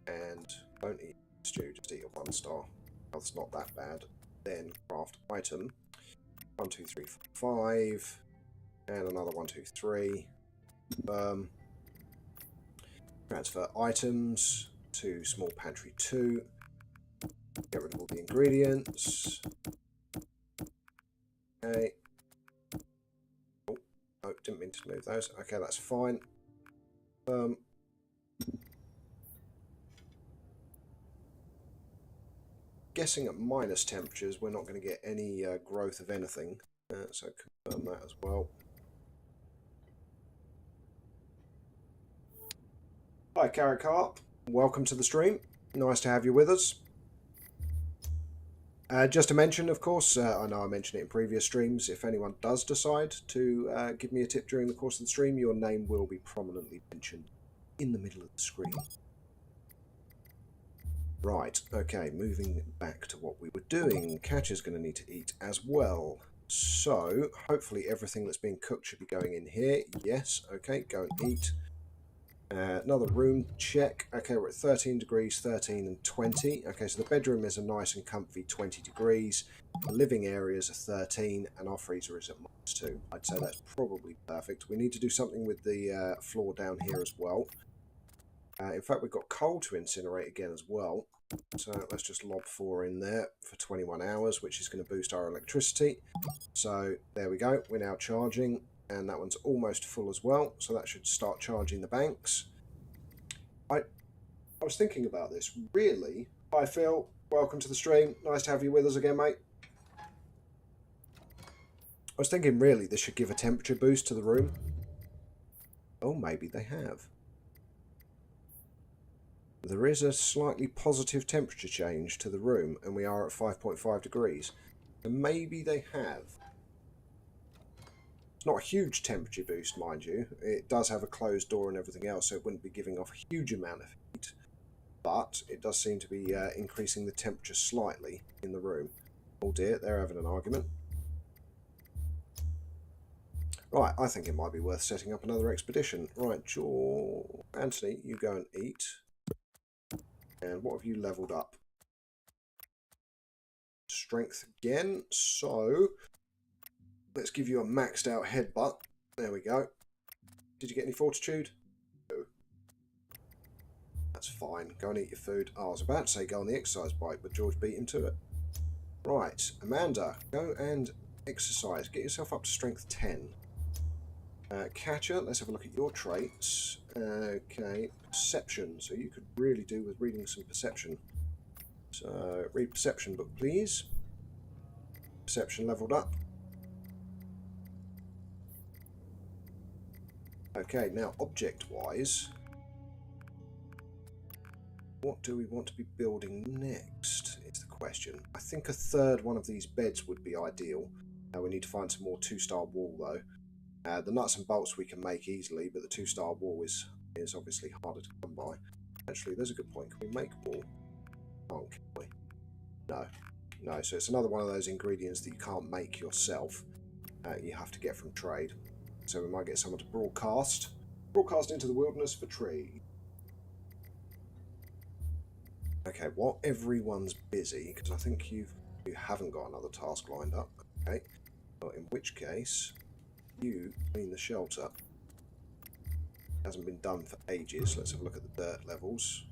and don't eat stew, just eat a 1-star. Health's not that bad. Then craft item. 1, 2, 3, 4, 5. And another 1, 2, 3. Transfer items to small pantry 2. Get rid of all the ingredients. Okay. Oh, no, didn't mean to move those. Okay, that's fine. Guessing at minus temperatures, we're not going to get any growth of anything. So confirm that as well. Hi, Carrot Carp. Welcome to the stream. Nice to have you with us. Just to mention, of course, I know I mentioned it in previous streams, if anyone does decide to give me a tip during the course of the stream, your name will be prominently mentioned in the middle of the screen. Right, okay, moving back to what we were doing. Catcher's going to need to eat as well. So, hopefully everything that's being cooked should be going in here. Yes, okay, go and eat. Another room check. Okay, we're at 13 degrees, 13 and 20. Okay, so the bedroom is a nice and comfy 20 degrees. The living areas are 13 and our freezer is at -2. I'd say that's probably perfect. We need to do something with the floor down here as well. In fact, we've got coal to incinerate again as well. So let's just lob 4 in there for 21 hours, which is going to boost our electricity. So there we go. We're now charging. And that one's almost full as well, so that should start charging the banks. I was thinking about this. Really? Hi, Phil. Welcome to the stream. Nice to have you with us again, mate. I was thinking, really, this should give a temperature boost to the room. Oh, maybe they have. There is a slightly positive temperature change to the room, and we are at 5.5 degrees. So maybe they have. It's not a huge temperature boost, mind you. It does have a closed door and everything else, so it wouldn't be giving off a huge amount of heat. But it does seem to be increasing the temperature slightly in the room. Oh dear, they're having an argument. Right, I think it might be worth setting up another expedition. Right, Anthony, you go and eat. And what have you leveled up? Strength again. So let's give you a maxed out headbutt. There we go. Did you get any fortitude? No. That's fine. Go and eat your food. Oh, I was about to say go on the exercise bike, but George beat him to it. Right, Amanda, go and exercise. Get yourself up to strength 10. Catcher, let's have a look at your traits. Okay, perception. So you could really do with reading some perception. So read perception book, please. Perception leveled up. Okay, now object-wise, what do we want to be building next is the question. I think a third one of these beds would be ideal. We need to find some more 2-star wall though. The nuts and bolts we can make easily, but the 2-star wall is obviously harder to come by. Actually, there's a good point. Can we make wall? Oh, can we? No. No, so it's another one of those ingredients that you can't make yourself. You have to get from trade. So we might get someone to broadcast into the wilderness for trade. Okay, while everyone's busy, because I think you haven't got another task lined up. Okay, well, in which case, you clean the shelter. Hasn't been done for ages. Let's have a look at the dirt levels.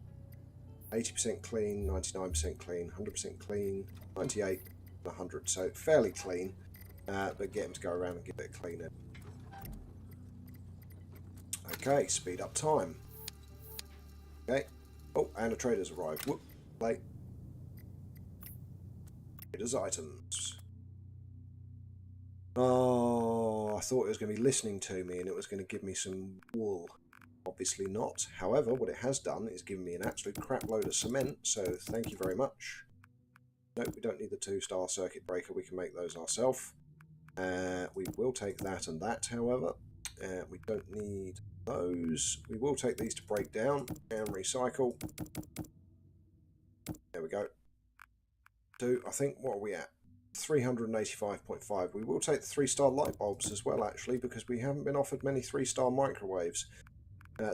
80% clean, 99% clean, 100% clean, 98, 100. So fairly clean, but get him to go around and give it a clean up. Okay, speed up time. Okay. Oh, and a trader's arrived. Whoop, late. Trader's items. Oh, I thought it was going to be listening to me and it was going to give me some wool. Obviously not. However, what it has done is given me an absolute crap load of cement, so thank you very much. Nope, we don't need the 2-star circuit breaker. We can make those ourselves. We will take that and that, however. We don't need those. We will take these to break down and recycle. There we go. I think, what are we at? 385.5. We will take the 3-star light bulbs as well, actually, because we haven't been offered many 3-star microwaves.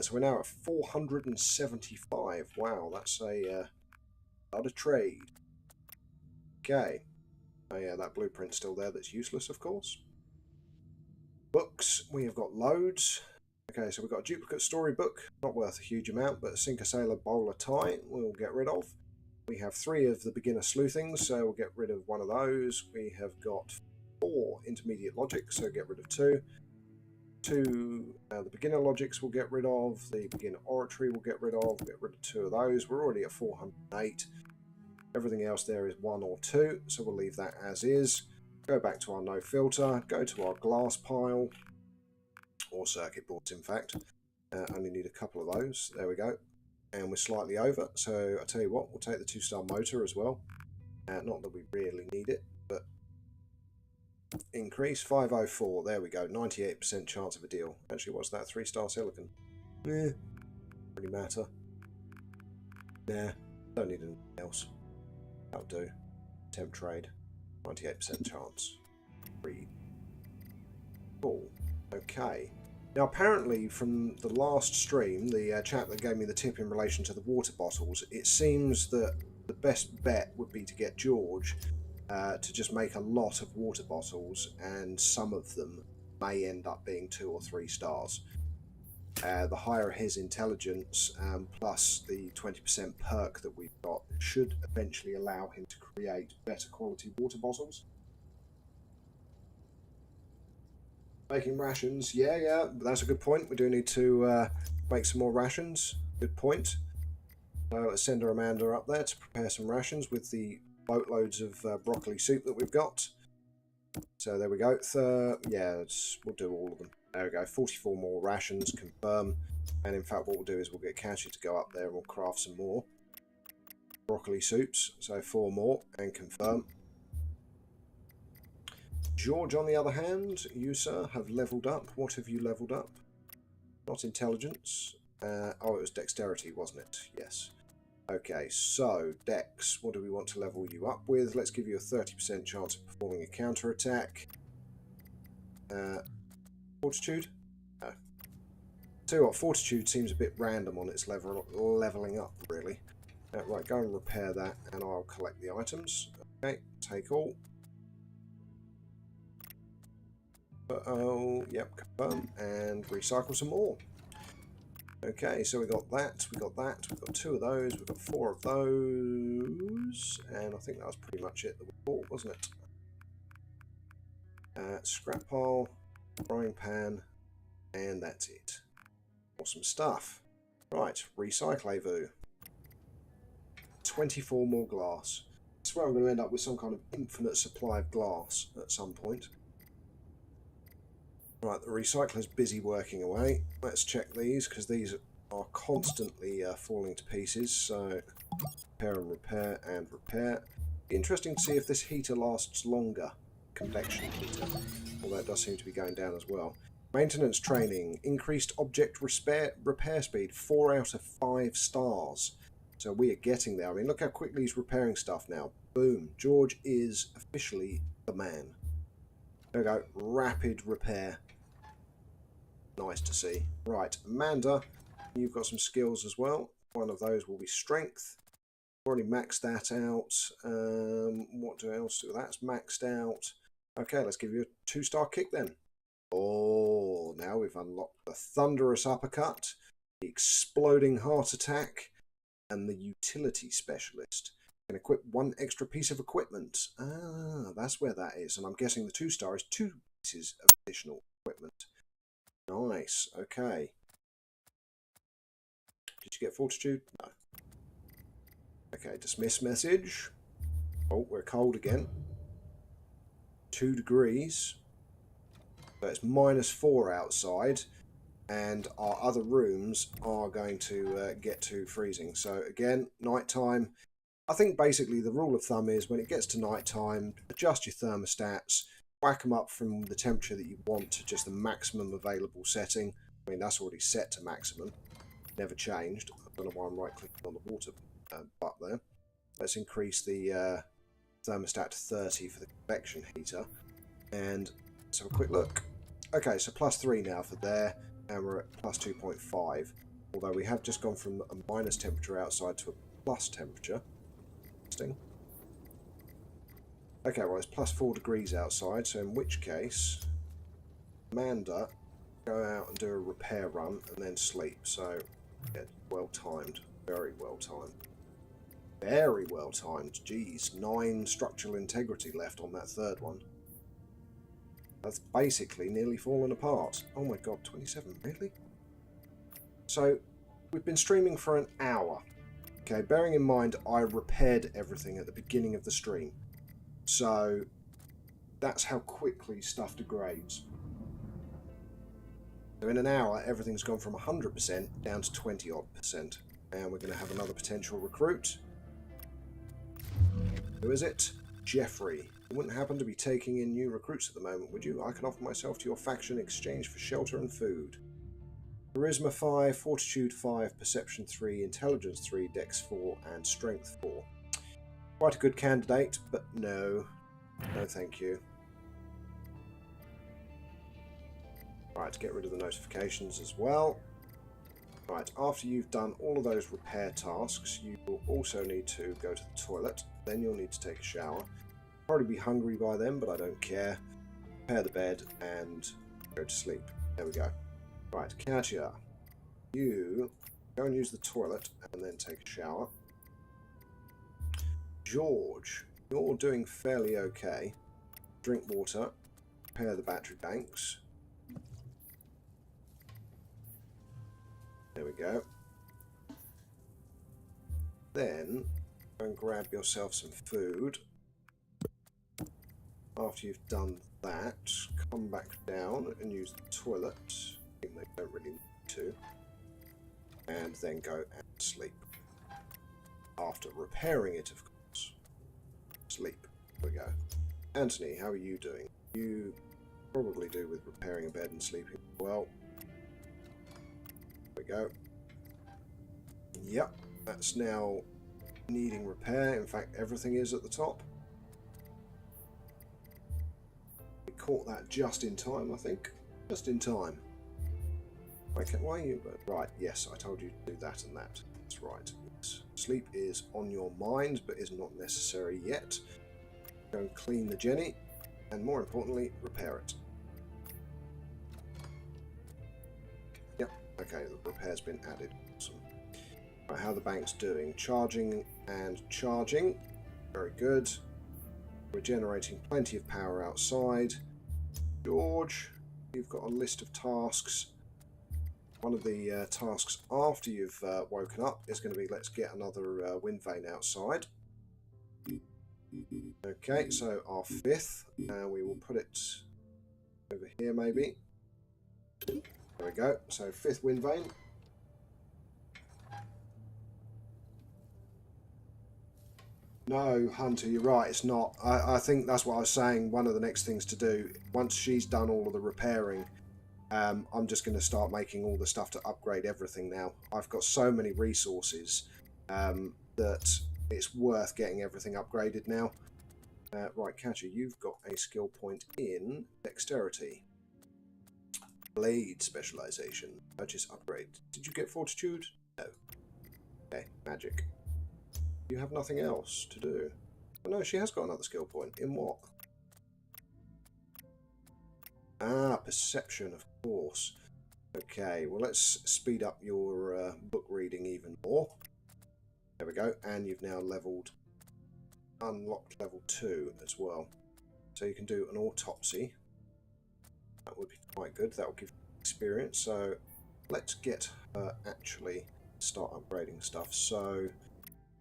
So we're now at 475. Wow, that's a lot of trade. Okay. Oh yeah, that blueprint's still there. That's useless, of course. Books, we have got loads. Okay, so we've got a duplicate storybook, not worth a huge amount, but a Sinker Sailor Bowler tie we'll get rid of. We have 3 of the beginner sleuthings, so we'll get rid of 1 of those. We have got 4 intermediate logic, so get rid of 2. 2 the beginner logics we'll get rid of. The beginner oratory we'll get rid of. Get rid of 2 of those. We're already at 408. Everything else there is 1 or 2, so we'll leave that as is. Go back to our no filter. Go to our glass pile, or circuit boards in fact. Only need a couple of those. There we go. And we're slightly over, so I tell you what, we'll take the 2-star motor as well. Not that we really need it, but increase 504. There we go. 98% chance of a deal. Actually, what's that? 3-star silicon. Really matter. Nah, don't need anything else. That'll do. Temp trade. 98% chance. Read. Cool. Okay. Now, apparently, from the last stream, the chap that gave me the tip in relation to the water bottles, it seems that the best bet would be to get George to just make a lot of water bottles, and some of them may end up being 2 or 3 stars. The higher his intelligence, plus the 20% perk that we've got, should eventually allow him to create better quality water bottles. Making rations, yeah, that's a good point. We do need to make some more rations. Good point. Let's send Amanda up there to prepare some rations with the boatloads of broccoli soup that we've got. So there we go. Yeah, we'll do all of them. There we go. 44 more rations, confirm. And in fact, what we'll do is we'll get Cassie to go up there and we'll craft some more broccoli soups. So 4 more and confirm. George, on the other hand, you, sir, have leveled up. What have you leveled up? Not intelligence. Oh, it was dexterity, wasn't it? Yes. Okay, so Dex, what do we want to level you up with? Let's give you a 30% chance of performing a counter-attack. Fortitude? No. Tell you what, Fortitude seems a bit random on its leveling up, really. Right, go and repair that, and I'll collect the items. Okay, take all. Oh, yep, confirm, and recycle some more. Okay, so we got that, we've got 2 of those, we've got 4 of those, and I think that was pretty much it that we bought, wasn't it? Scrap pile, frying pan, and that's it. Awesome stuff. Right, recyclavoo. 24 more glass. I swear I'm going to end up with some kind of infinite supply of glass at some point. Right, the recycler's busy working away. Let's check these, because these are constantly falling to pieces. So, repair and repair and repair. Interesting to see if this heater lasts longer. Convection heater. Although it does seem to be going down as well. Maintenance training. Increased object repair speed. 4 out of 5 stars. So we are getting there. I mean, look how quickly he's repairing stuff now. Boom. George is officially the man. There we go. Rapid repair. Nice to see. Right, Amanda, you've got some skills as well. One of those will be strength. Already maxed that out. What else do? That's maxed out. Okay, let's give you a 2-star kick then. Oh, now we've unlocked the thunderous uppercut, the exploding heart attack, and the utility specialist. Can equip 1 extra piece of equipment. Ah, that's where that is. And I'm guessing the 2-star is 2 pieces of additional equipment. Nice, okay. Did you get Fortitude? No. Okay, dismiss message. Oh, we're cold again. 2 degrees. So it's -4 outside. And our other rooms are going to get to freezing. So again, nighttime. I think basically the rule of thumb is when it gets to nighttime, adjust your thermostats. Whack them up from the temperature that you want to just the maximum available setting. I mean, that's already set to maximum. Never changed. I don't know why I'm right-clicking on the water butt there. Let's increase the thermostat to 30 for the convection heater. And let's have a quick look. Okay, so +3 now for there. And we're at +2.5. Although we have just gone from a minus temperature outside to a plus temperature. Interesting. Okay, well, it's +4 degrees outside, so in which case, Amanda, go out and do a repair run and then sleep. So, yeah, well timed. Very well timed. Very well timed. Geez, 9 structural integrity left on that 3rd one. That's basically nearly fallen apart. Oh my god, 27, really? So, we've been streaming for an hour. Okay, bearing in mind I repaired everything at the beginning of the stream. So, that's how quickly stuff degrades. So in an hour, everything's gone from 100% down to 20-odd%. And we're going to have another potential recruit. Who is it? Jeffrey. You wouldn't happen to be taking in new recruits at the moment, would you? I can offer myself to your faction in exchange for shelter and food. Charisma 5, Fortitude 5, Perception 3, Intelligence 3, Dex 4, and Strength 4. Quite a good candidate, but no. No thank you. Right, get rid of the notifications as well. Right, after you've done all of those repair tasks, you will also need to go to the toilet. Then you'll need to take a shower. Probably be hungry by then, but I don't care. Prepare the bed and go to sleep. There we go. Right, Katya, you go and use the toilet and then take a shower. George, you're doing fairly okay. Drink water. Repair the battery banks. There we go. Then go and grab yourself some food. After you've done that, come back down and use the toilet. Even though you don't really need to. And then go and sleep. After repairing it, of course. Sleep. There we go. Anthony, how are you doing? You probably do with repairing a bed and sleeping well. There we go. Yep, that's now needing repair. In fact, everything is at the top. We caught that just in time, I think. Just in time. Okay, why are you... Right, yes, I told you to do that and that. That's right. Yes. Sleep is on your mind, but is not necessary yet. Go and clean the Jenny, and more importantly, repair it. Yep, okay, the repair's been added. Awesome. Right, how are the bank's doing? Charging and charging. Very good. We're generating plenty of power outside. George, you've got a list of tasks. One of the tasks after you've woken up is going to be let's get another wind vane outside. Okay, so our fifth, we will put it over here maybe. There we go, so fifth wind vane. No, Hunter, you're right, it's not. I think that's what I was saying, one of the next things to do, once she's done all of the repairing, I'm just going to start making all the stuff to upgrade everything now. I've got so many resources that it's worth getting everything upgraded now. Right, Catcher, you've got a skill point in dexterity. Blade specialization. Purchase upgrade. Did you get fortitude? No. Okay, magic. You have nothing else to do. Oh, no, she has got another skill point. In what? Ah, perception, of course. Okay, well, let's speed up your book reading even more. There we go, and you've now unlocked level 2 as well. So you can do an autopsy. That would be quite good, that will give you experience. So let's get her actually start upgrading stuff. So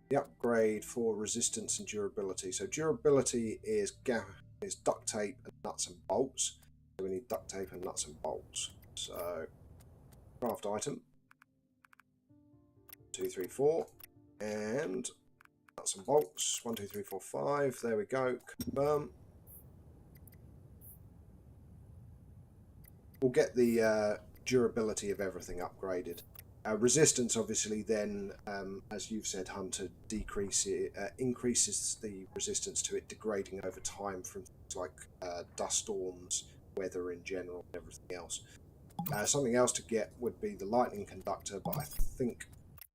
the upgrade for resistance and durability. So durability is duct tape and nuts and bolts. So we need duct tape and nuts and bolts. So craft item. 2, 3, 4. And nuts and bolts. 1, 2, 3, 4, 5. There we go. Confirm. We'll get the durability of everything upgraded. Resistance, obviously, then, as you've said, Hunter, increases the resistance to it degrading over time from things like dust storms, weather in general, and everything else. Something else to get would be the lightning conductor, but I think,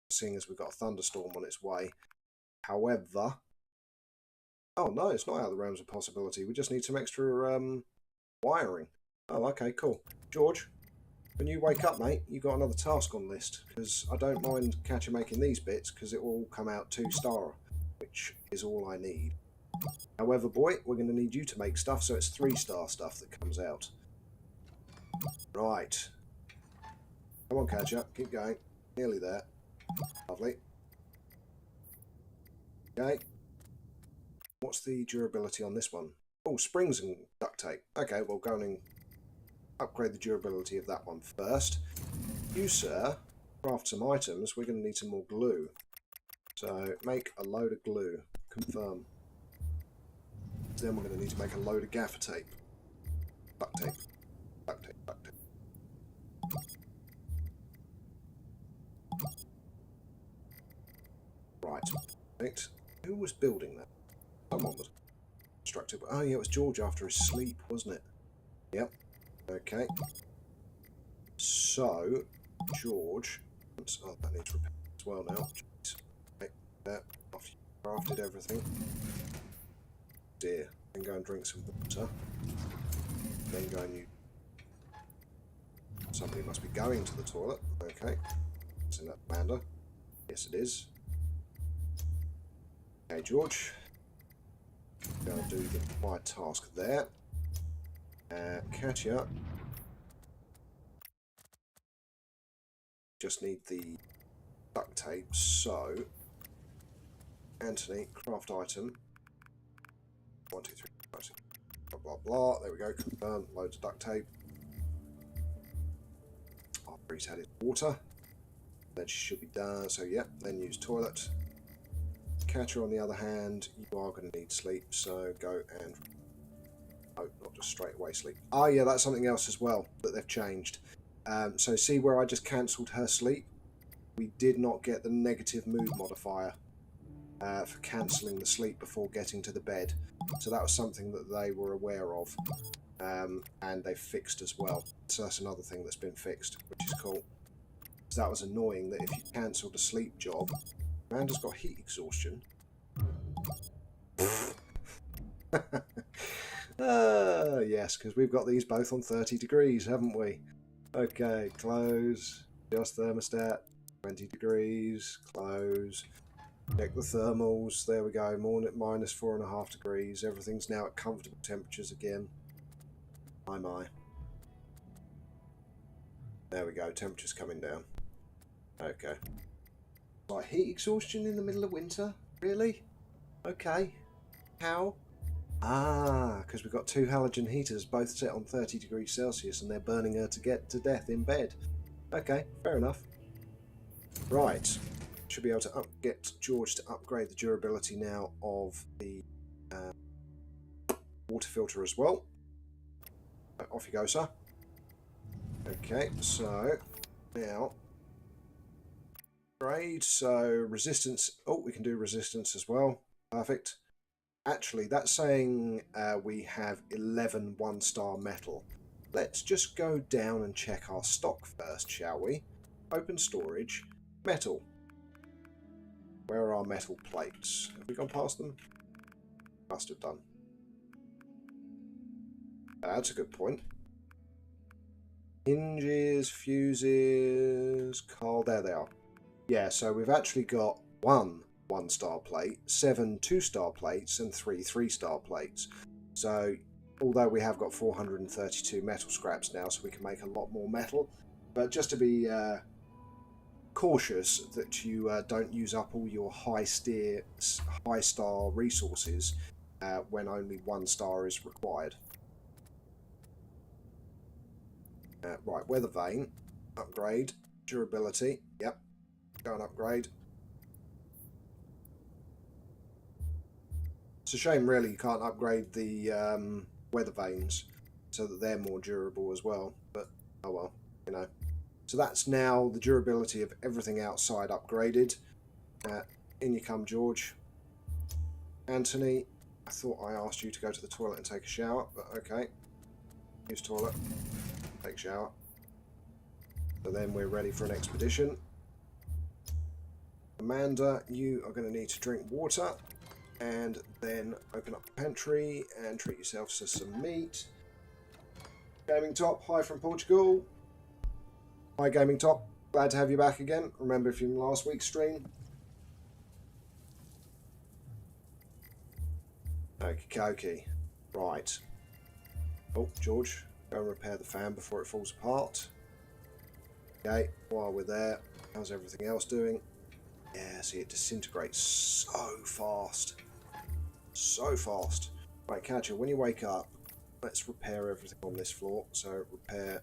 seeing as we've got a thunderstorm on its way. However, oh no, it's not out of the realms of possibility. We just need some extra wiring. Oh, okay, cool. George, when you wake up, mate, you've got another task on list, because I don't mind Catcher making these bits, because it will all come out 2-star, which is all I need. However, boy, we're going to need you to make stuff, so it's 3-star stuff that comes out. Right. Come on, Catcher, keep going. Nearly there. Lovely. Okay. What's the durability on this one? Oh, springs and duct tape. Okay, we'll go and upgrade the durability of that one first. You, sir, craft some items. We're going to need some more glue. So, make a load of glue. Confirm. Then we're going to need to make a load of gaffer tape. Duct tape. Duct tape. Duct tape. Right. Right. Who was building that? Someone was constructed. Oh, yeah, it was George after his sleep, wasn't it? Yep. Okay. So, George, oh, that needs repair as well now. Take that after you crafted everything. Dear. Then go and drink some water. Then go and use. Somebody must be going to the toilet. Okay. It's in that Amanda. Yes, it is. Okay, George. Go and do the required task there. Katya. Just need the duct tape. So, Anthony, craft item. 1, 2, 3, blah, blah, blah. There we go. Confirm. Loads of duct tape. After he's had his water. Then she should be done. So, yeah. Then use toilet. Catcher, on the other hand, you are going to need sleep. So, go and... Oh, not just straight away sleep. Oh, yeah, that's something else as well that they've changed. So, see where I just cancelled her sleep? We did not get the negative mood modifier for cancelling the sleep before getting to the bed. So that was something that they were aware of, and they fixed as well. So that's another thing that's been fixed, which is cool. So that was annoying that if you cancelled a sleep job, Amanda's got heat exhaustion. Yes, because we've got these both on 30 degrees, haven't we? Okay, close, adjust thermostat, 20 degrees, close. Check the thermals, there we go, minus 4.5 degrees, everything's now at comfortable temperatures again. My. There we go, temperature's coming down. Okay. Like heat exhaustion in the middle of winter? Really? Okay. How? Ah, because we've got 2 halogen heaters, both set on 30 degrees Celsius, and they're burning her to get to death in bed. Okay, fair enough. Right. Should be able to get George to upgrade the durability now of the water filter as well. Off you go, sir. Okay, so now upgrade. So resistance. Oh, we can do resistance as well. Perfect. Actually, that's saying we have 11 1-star metal. Let's just go down and check our stock first, shall we? Open storage. Metal. Where are our metal plates? Have we gone past them? Must have done. That's a good point. Hinges, fuses, coal. There they are. Yeah, so we've actually got 1 1-star plate, 7 2-star plates, and 3 3-star plates. So, although we have got 432 metal scraps now, so we can make a lot more metal. But just to be cautious that you don't use up all your high-star resources when only 1 star is required. Right, weather vane, upgrade, durability, yep, go and upgrade. It's a shame really you can't upgrade the weather vanes so that they're more durable as well, but oh well, you know. So that's now the durability of everything outside upgraded. In you come, George. Anthony, I thought I asked you to go to the toilet and take a shower, but okay. Use toilet, take shower. So then we're ready for an expedition. Amanda, you are going to need to drink water and then open up the pantry and treat yourself to some meat. Gaming Top, hi from Portugal. Hi Gaming Top, glad to have you back again. Remember if you're in last week's stream. Okie dokie. Right. Oh, George, go and repair the fan before it falls apart. Okay, while we're there, how's everything else doing? Yeah, see, it disintegrates so fast. So fast. Right, Catcher, when you wake up, let's repair everything on this floor. So, repair.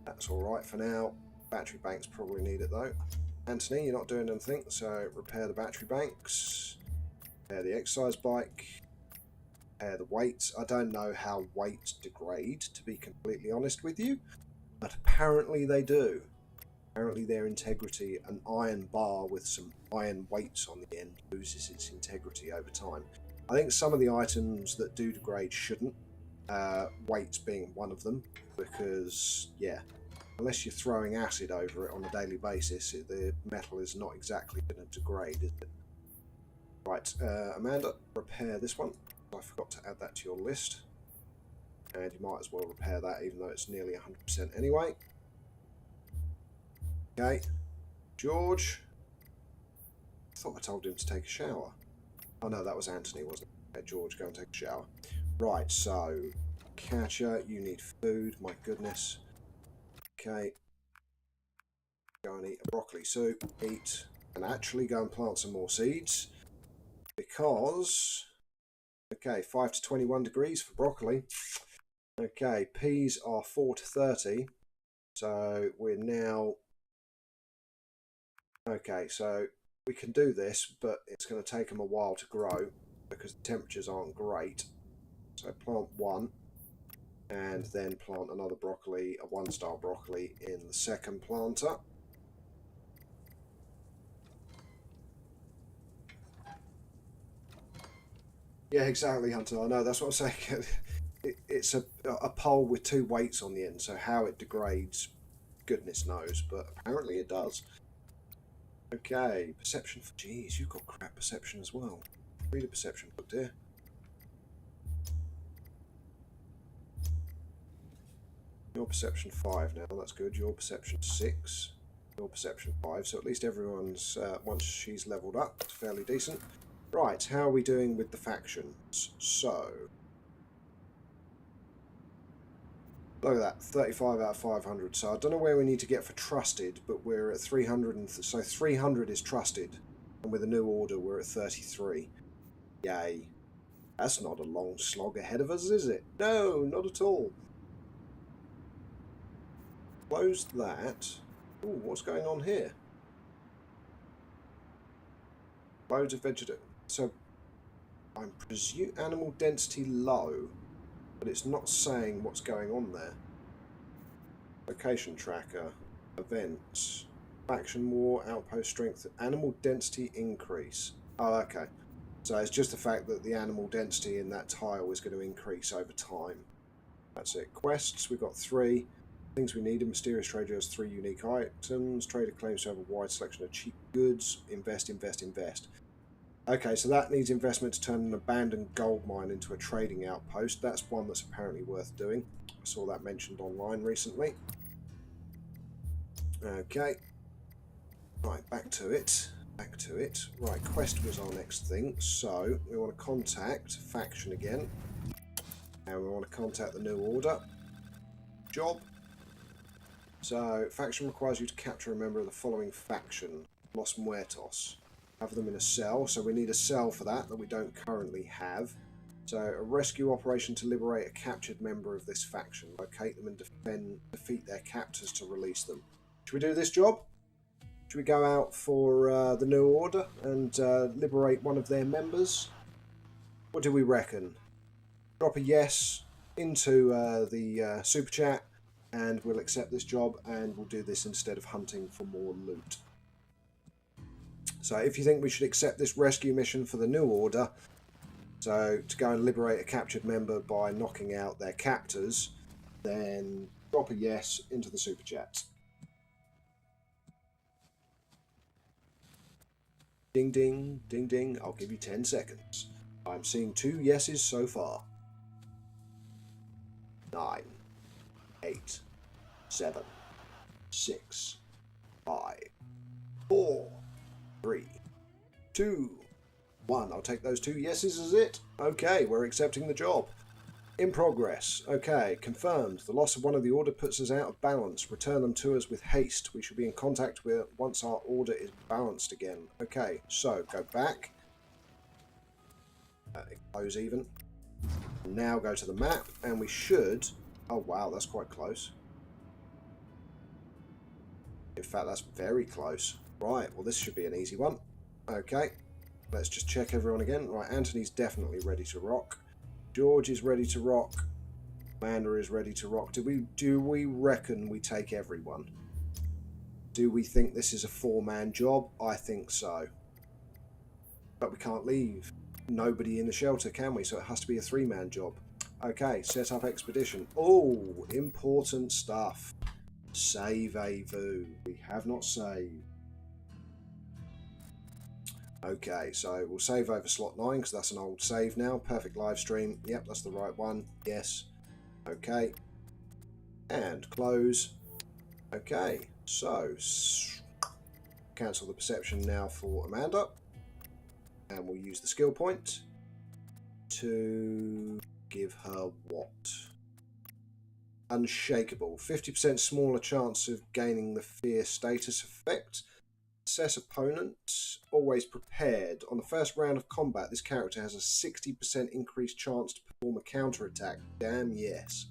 That's alright for now. Battery banks probably need it though. Anthony, you're not doing anything, so repair the battery banks. Repair the exercise bike. Repair the weights. I don't know how weights degrade, to be completely honest with you, but apparently they do. Apparently their integrity, an iron bar with some iron weights on the end, loses its integrity over time. I think some of the items that do degrade shouldn't, weights being one of them, because, yeah, unless you're throwing acid over it on a daily basis, the metal is not exactly going to degrade, is it? Right, Amanda, repair this one. I forgot to add that to your list. And you might as well repair that, even though it's nearly 100% anyway. Okay, George. I thought I told him to take a shower. Oh no, that was Anthony, wasn't it? Okay, George, go and take a shower. Right, so, Catcher, you need food, my goodness. Okay. Go and eat a broccoli soup, eat, and actually go and plant some more seeds. Because, okay, 5 to 21 degrees for broccoli. Okay, peas are 4 to 30. So we're now, okay, so we can do this, but it's going to take them a while to grow because the temperatures aren't great. So plant one and then plant another broccoli, a 1-star broccoli in the second planter. Yeah, exactly, Hunter. I know, that's what I'm saying. It's a pole with 2 weights on the end, so how it degrades, goodness knows, but apparently it does. Okay, perception. Jeez, you've got crap perception as well. Read a perception book, dear. Your perception 5 now, that's good. Your perception 6. Your perception 5, so at least everyone's, once she's leveled up, it's fairly decent. Right, how are we doing with the factions? So, look at that, 35 out of 500. So I don't know where we need to get for trusted, but we're at 300, and so 300 is trusted. And with a new order, we're at 33. Yay. That's not a long slog ahead of us, is it? No, not at all. Close that. Ooh, what's going on here? Loads of vegetation. So, I'm presume animal density low, but it's not saying what's going on there. Location tracker, events, faction war, outpost strength, animal density increase. Oh, okay. So it's just the fact that the animal density in that tile is going to increase over time. That's it. Quests, we've got 3. Things we need: a mysterious trader has 3 unique items. Trader claims to have a wide selection of cheap goods. Invest, invest, invest. Okay, so that needs investment to turn an abandoned gold mine into a trading outpost. That's one that's apparently worth doing. I saw that mentioned online recently. Okay. Right, back to it. Back to it. Right, quest was our next thing. So, we want to contact faction again. And we want to contact the new order. Job. So, faction requires you to capture a member of the following faction. Los Muertos. Have them in a cell, so we need a cell for that we don't currently have. So, a rescue operation to liberate a captured member of this faction. Locate them and defeat their captors to release them. Should we do this job? Should we go out for the new order and liberate one of their members? What do we reckon? Drop a yes into the super chat, and we'll accept this job, and we'll do this instead of hunting for more loot. So if you think we should accept this rescue mission for the new order, so to go and liberate a captured member by knocking out their captors, then drop a yes into the super chat. Ding ding, ding ding, I'll give you 10 seconds. I'm seeing 2 yeses so far. 9, 8, 7, 6, 5, 4, 3, 2, 1. I'll take those 2 yeses as it. Okay, we're accepting the job. In progress. Okay, confirmed. The loss of one of the order puts us out of balance. Return them to us with haste. We should be in contact with once our order is balanced again. Okay, so go back. Close even. Now go to the map, and we should... Oh wow, that's quite close. In fact, that's very close. Right, well this should be an easy one. Okay, let's just check everyone again. Right, Anthony's definitely ready to rock. George is ready to rock. Amanda is ready to rock. Do we reckon we take everyone? Do we think this is a 4-man job? I think so. But we can't leave nobody in the shelter, can we? So it has to be a 3-man job. Okay, set up expedition. Oh, important stuff. Save Avu. We have not saved. Okay, so we'll save over slot 9 because that's an old save now. Perfect live stream. Yep, that's the right one. Yes. Okay. And close. Okay, so cancel the perception now for Amanda. And we'll use the skill point to give her what? Unshakable. 50% smaller chance of gaining the fear status effect. Assess opponent. Always prepared. On the first round of combat, this character has a 60% increased chance to perform a counterattack. Damn yes.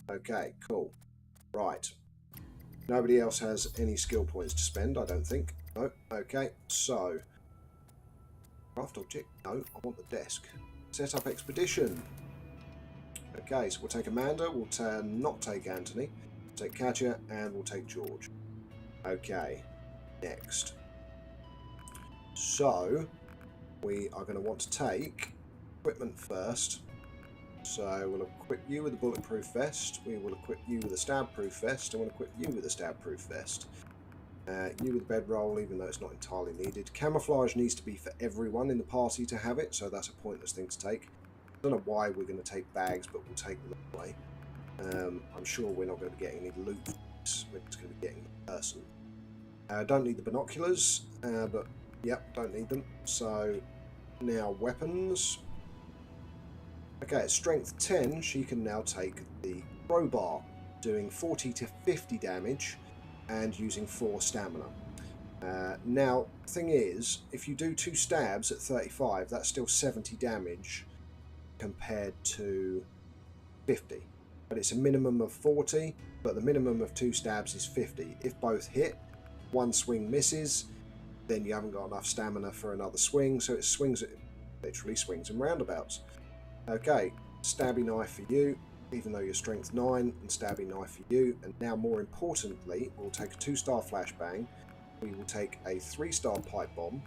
Okay, cool. Right. Nobody else has any skill points to spend, I don't think. No. Okay, so craft object. No, I want the desk. Set up expedition. Okay, so we'll take Amanda, we'll not take Anthony, we'll take Katja, and we'll take George. Okay, next. So, we are going to want to take equipment first. So, we'll equip you with a bulletproof vest, we will equip you with a stab-proof vest, and we'll equip you with a stab-proof vest. You with bedroll, even though it's not entirely needed. Camouflage needs to be for everyone in the party to have it, so that's a pointless thing to take. I don't know why we're going to take bags, but we'll take them anyway. I'm sure we're not going to be getting any loot from this. We're just going to be getting the person. Don't need the binoculars, but yep, don't need them. So now weapons. Okay, at strength 10, she can now take the crowbar, doing 40 to 50 damage and using 4 stamina. Now, thing is, if you do 2 stabs at 35, that's still 70 damage compared to 50. But it's a minimum of 40, but the minimum of 2 stabs is 50. If both hit, 1 swing misses, then you haven't got enough stamina for another swing, so it literally swings and roundabouts. Okay, stabby knife for you, even though you're strength 9, and stabby knife for you. And now, more importantly, we'll take a 2-star flashbang, we will take a 3-star pipe bomb,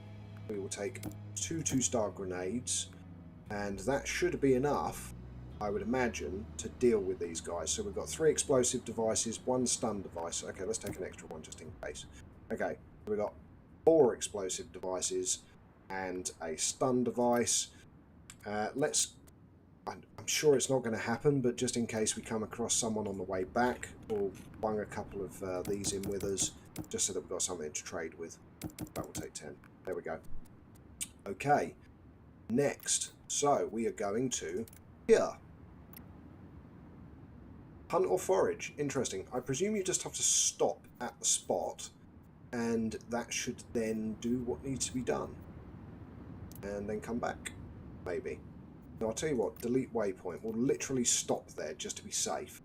we will take 2 2-star grenades, and that should be enough, I would imagine, to deal with these guys. So we've got 3 explosive devices, 1 stun device. Okay, let's take an extra one just in case. Okay, we've got 4 explosive devices and a stun device. I'm sure it's not going to happen, but just in case we come across someone on the way back, we'll bung a couple of these in with us, just so that we've got something to trade with. That will take 10. There we go. Okay, next. So we are going to here. Hunt or forage. Interesting. I presume you just have to stop at the spot, and that should then do what needs to be done. And then come back, maybe. Now, I'll tell you what, delete waypoint. We'll literally stop there just to be safe.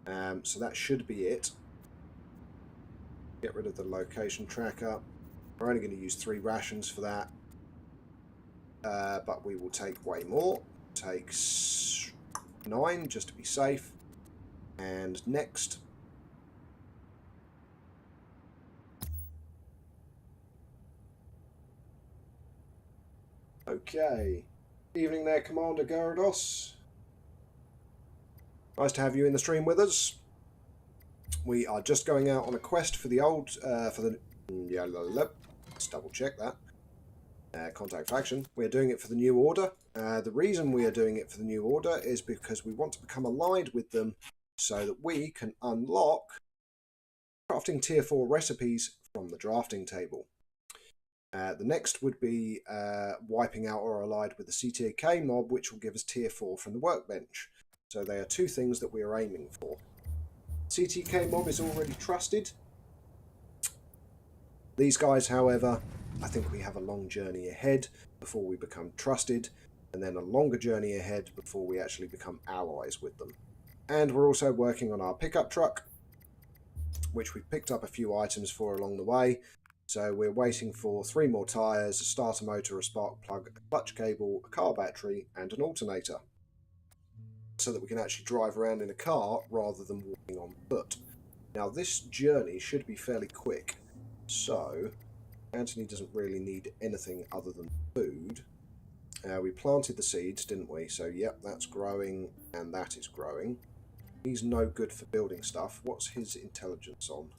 So that should be it. Get rid of the location tracker. We're only going to use 3 rations for that. But we will take way more. Take 9 just to be safe. And next. Okay. Evening there, Commander Gyarados. Nice to have you in the stream with us. We are just going out on a quest for the old, let's double check that. Contact faction. We're doing it for the New Order. The reason we are doing it for the New Order is because we want to become allied with them so that we can unlock crafting tier 4 recipes from the drafting table. The next would be wiping out or allied with the CTK mob, which will give us tier 4 from the workbench. So they are 2 things that we are aiming for. CTK mob is already trusted. These guys, however, I think we have a long journey ahead before we become trusted, and then a longer journey ahead before we actually become allies with them. And we're also working on our pickup truck, which we've picked up a few items for along the way. So we're waiting for 3 more tyres, a starter motor, a spark plug, a clutch cable, a car battery, and an alternator, so that we can actually drive around in a car rather than walking on foot. Now, this journey should be fairly quick, so Anthony doesn't really need anything other than food. We planted the seeds, didn't we? So, yep, that's growing, and that is growing. He's no good for building stuff. What's his intelligence on?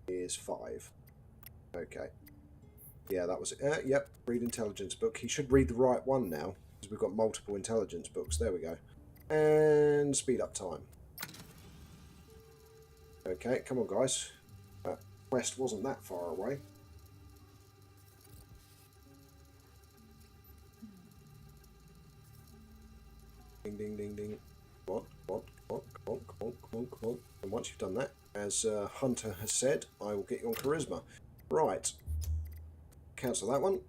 He is 5. Okay. Yeah, that was it. Yep, read intelligence book. He should read the right one now, because we've got multiple intelligence books. There we go. And speed up time. Okay, come on, guys. Quest wasn't that far away. Ding, ding, ding, ding. Come on, come on. And once you've done that, as Hunter has said, I will get you on charisma. Right. Cancel that one.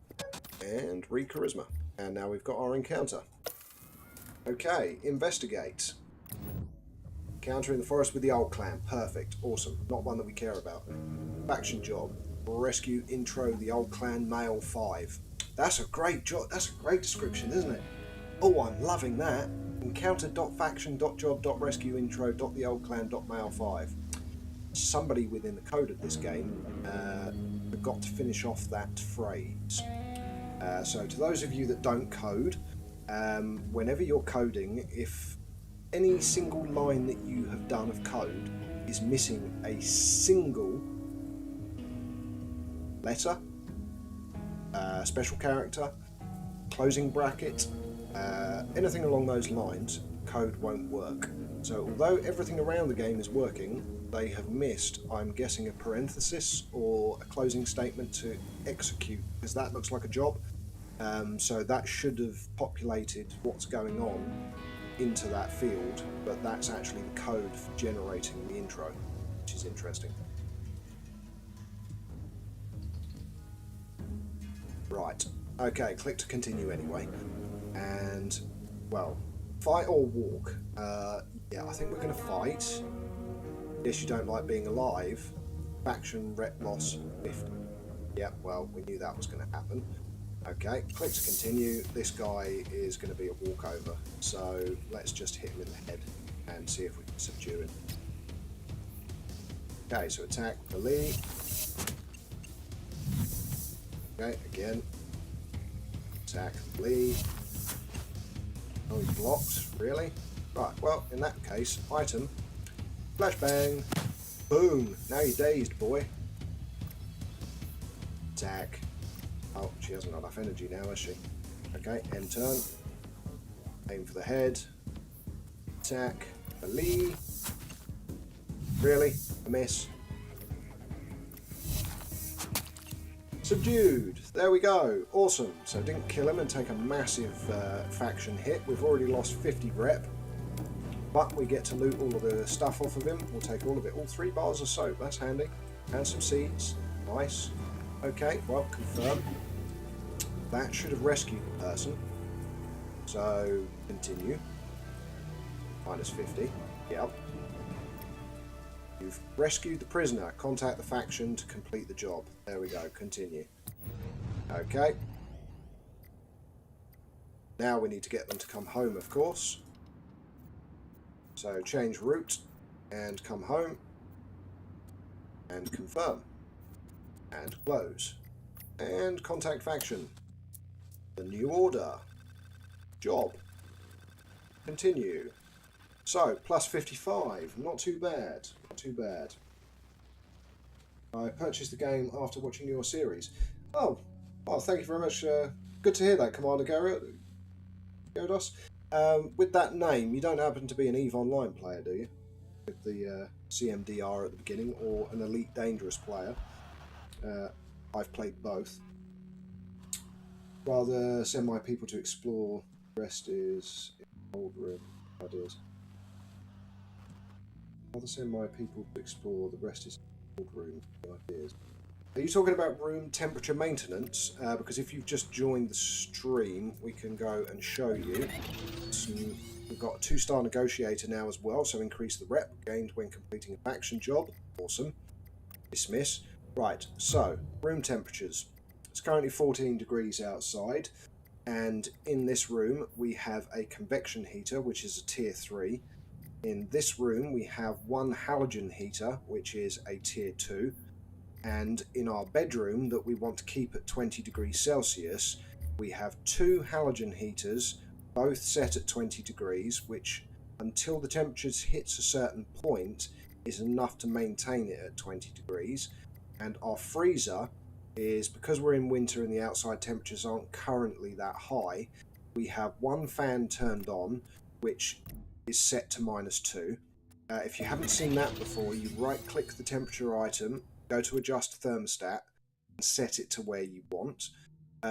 And read charisma. And now we've got our encounter. Okay, investigate. Encounter in the forest with the old clan. Perfect. Awesome. Not one that we care about. Faction job. Rescue intro the old clan male 5. That's a great job. That's a great description, isn't it? Oh, I'm loving that. Encounter.faction.job.rescue.intro.theoldclan.male5. Somebody within the code of this game forgot to finish off that phrase. So to those of you that don't code, whenever you're coding, if any single line that you have done of code is missing a single letter, special character, closing bracket, anything along those lines, code won't work. So although everything around the game is working, they have missed, I'm guessing, a parenthesis or a closing statement to execute, because that looks like a job. So that should have populated what's going on into that field, but that's actually the code for generating the intro, which is interesting. Right, okay, click to continue anyway. And, well, fight or walk? Yeah, I think we're going to fight. Yes, you don't like being alive. Faction rep loss 50. Yeah, well, we knew that was going to happen. Okay, click to continue. This guy is going to be a walkover, so let's just hit him in the head and see if we can subdue him. Okay, so attack melee. Okay, again. Attack melee. Oh, he blocked, really? Right, well, in that case, item, flashbang, boom, now you're dazed, boy. Attack. Oh, she hasn't got enough energy now, has she? Okay, end turn. Aim for the head. Attack. Melee. Really? A miss. Subdued. There we go. Awesome. So didn't kill him and take a massive faction hit. We've already lost 50 rep. But we get to loot all of the stuff off of him. We'll take all of it. All 3 bars of soap. That's handy. And some seeds. Nice. Okay, well, confirm. That should have rescued the person. So, continue. Minus 50. Yep. You've rescued the prisoner. Contact the faction to complete the job. There we go. Continue. Okay. Now we need to get them to come home, of course. So, change route and come home. And confirm. And close. And contact faction. The new order. Job. Continue. So, plus 55. Not too bad. Not too bad. I purchased the game after watching your series. Oh, well, thank you very much. Good to hear that, Commander Gyarados. With that name, you don't happen to be an EVE Online player, do you? With the CMDR at the beginning, or an Elite Dangerous player. I've played both. Rather send my people to explore. The rest is in old room ideas. Rather send my people to explore. The rest is in old room ideas. Are you talking about room temperature maintenance? Because if you've just joined the stream, we can go and show you. We've got a 2-star negotiator now as well, so increase the rep gained when completing a faction job. Awesome. Dismiss. Right, so room temperatures. It's currently 14 degrees outside, and in this room we have a convection heater, which is a tier 3. In this room we have one halogen heater, which is a tier 2. And in our bedroom that we want to keep at 20 degrees Celsius, We have 2 halogen heaters, both set at 20 degrees, which until the temperature hits a certain point is enough to maintain it at 20 degrees. And our freezer is, because we're in winter and the outside temperatures aren't currently that high, we have 1 fan turned on, which is set to -2. If you haven't seen that before, you right-click the temperature item, go to adjust thermostat, and set it to where you want.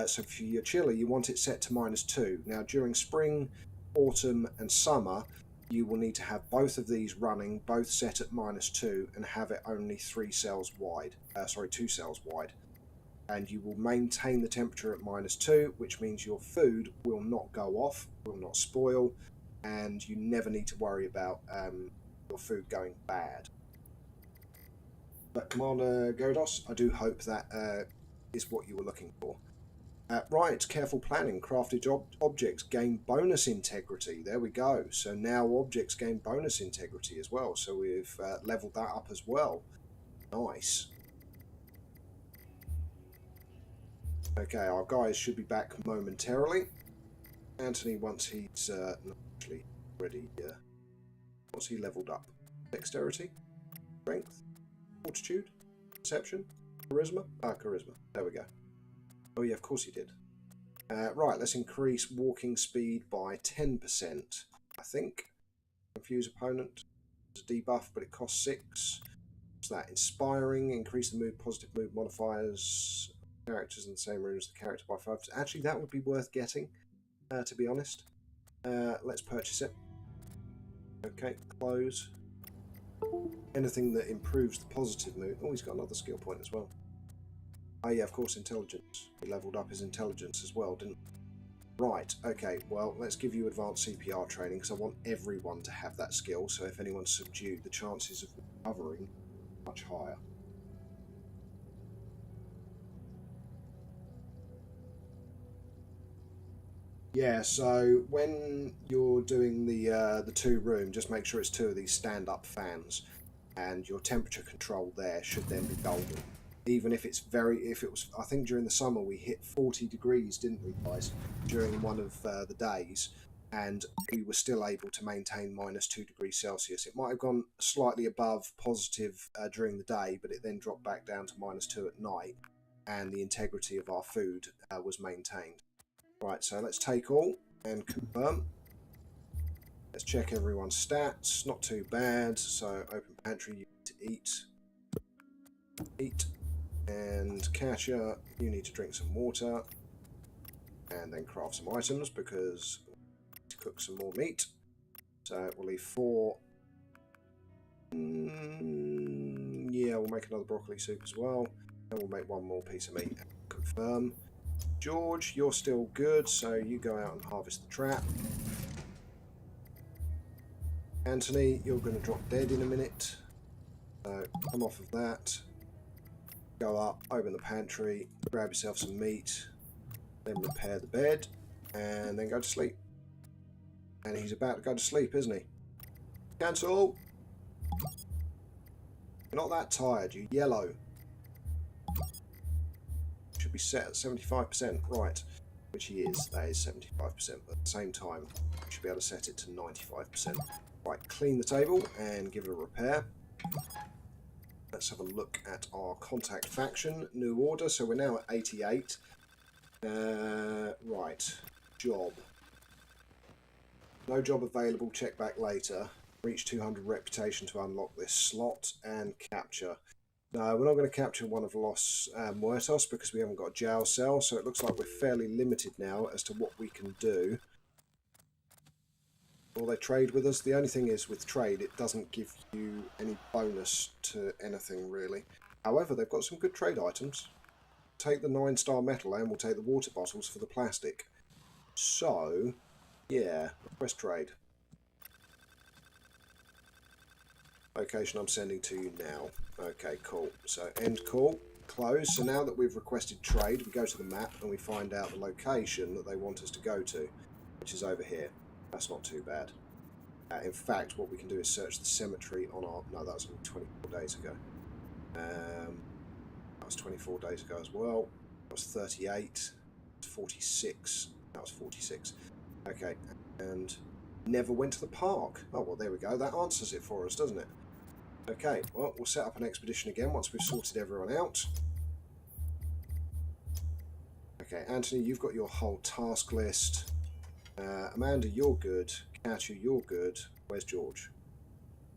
So for your chiller, you want it set to -2. Now, during spring, autumn, and summer, you will need to have both of these running, both set at -2, and have it only 2 cells wide. And you will maintain the temperature at -2, which means your food will not go off, will not spoil, and you never need to worry about your food going bad. But Commander Godos, I do hope that is what you were looking for. Right, careful planning. Crafted objects gain bonus integrity. There we go. So now objects gain bonus integrity as well. So we've leveled that up as well. Nice. Okay, our guys should be back momentarily. Anthony, once he's actually ready, what's he leveled up? Dexterity? Strength? Fortitude? Perception? Charisma? Charisma. There we go. Oh yeah, of course he did. Right, let's increase walking speed by 10%, I think. Confuse opponent. It's a debuff, but it costs 6. What's that? Inspiring, increase the positive mood modifiers. Characters in the same room as the character by 5. Actually, that would be worth getting, to be honest. Let's purchase it. Okay, close. Anything that improves the positive mood. Oh, he's got another skill point as well. Oh yeah, of course, intelligence. He leveled up his intelligence as well, didn't he? Right, okay, well, let's give you advanced CPR training, because I want everyone to have that skill, so if anyone's subdued, the chances of recovering are much higher. Yeah, so when you're doing the 2-room, just make sure it's 2 of these stand-up fans, and your temperature control there should then be golden. Even if it's I think during the summer we hit 40 degrees, didn't we, guys, during one of the days, and we were still able to maintain -2 degrees Celsius. It might have gone slightly above positive during the day, but it then dropped back down to -2 at night, and the integrity of our food was maintained. Right, so let's take all and confirm. Let's check everyone's stats. Not too bad. So open pantry, you need to eat. And Kasia, you need to drink some water. And then craft some items because we need to cook some more meat. So we'll leave 4. Yeah, we'll make another broccoli soup as well. And we'll make 1 more piece of meat. Confirm. George, you're still good, so you go out and harvest the trap. Anthony, you're going to drop dead in a minute. So come off of that. Go up, open the pantry, grab yourself some meat, then repair the bed, and then go to sleep. And he's about to go to sleep, isn't he? Cancel! You're not that tired, you yellow. Should be set at 75%, right, which he is. That is 75%, but at the same time we should be able to set it to 95%. Right, clean the table and give it a repair. Let's have a look at our contact faction new order. So we're now at 88. Right, job, no job available, check back later. Reach 200 reputation to unlock this slot, and capture. No, we're not going to capture one of Los Muertos because we haven't got a jail cell, so it looks like we're fairly limited now as to what we can do. Will they trade with us? The only thing is, with trade, it doesn't give you any bonus to anything, really. However, they've got some good trade items. Take the 9-star metal, and we'll take the water bottles for the plastic. So, yeah, request trade. Location I'm sending to you now. Okay, cool. So end call, close. So now that we've requested trade, we go to the map and we find out the location that they want us to go to, which is over here. That's not too bad. In fact, what we can do is search the cemetery on our... No, that was only 24 days ago. That was 24 days ago as well. That was 38. 46. That was 46. Okay, and never went to the park. Oh, well, there we go. That answers it for us, doesn't it? Okay, well, we'll set up an expedition again once we've sorted everyone out. Okay, Anthony, you've got your whole task list. Amanda, you're good. Katya, you're good. Where's George?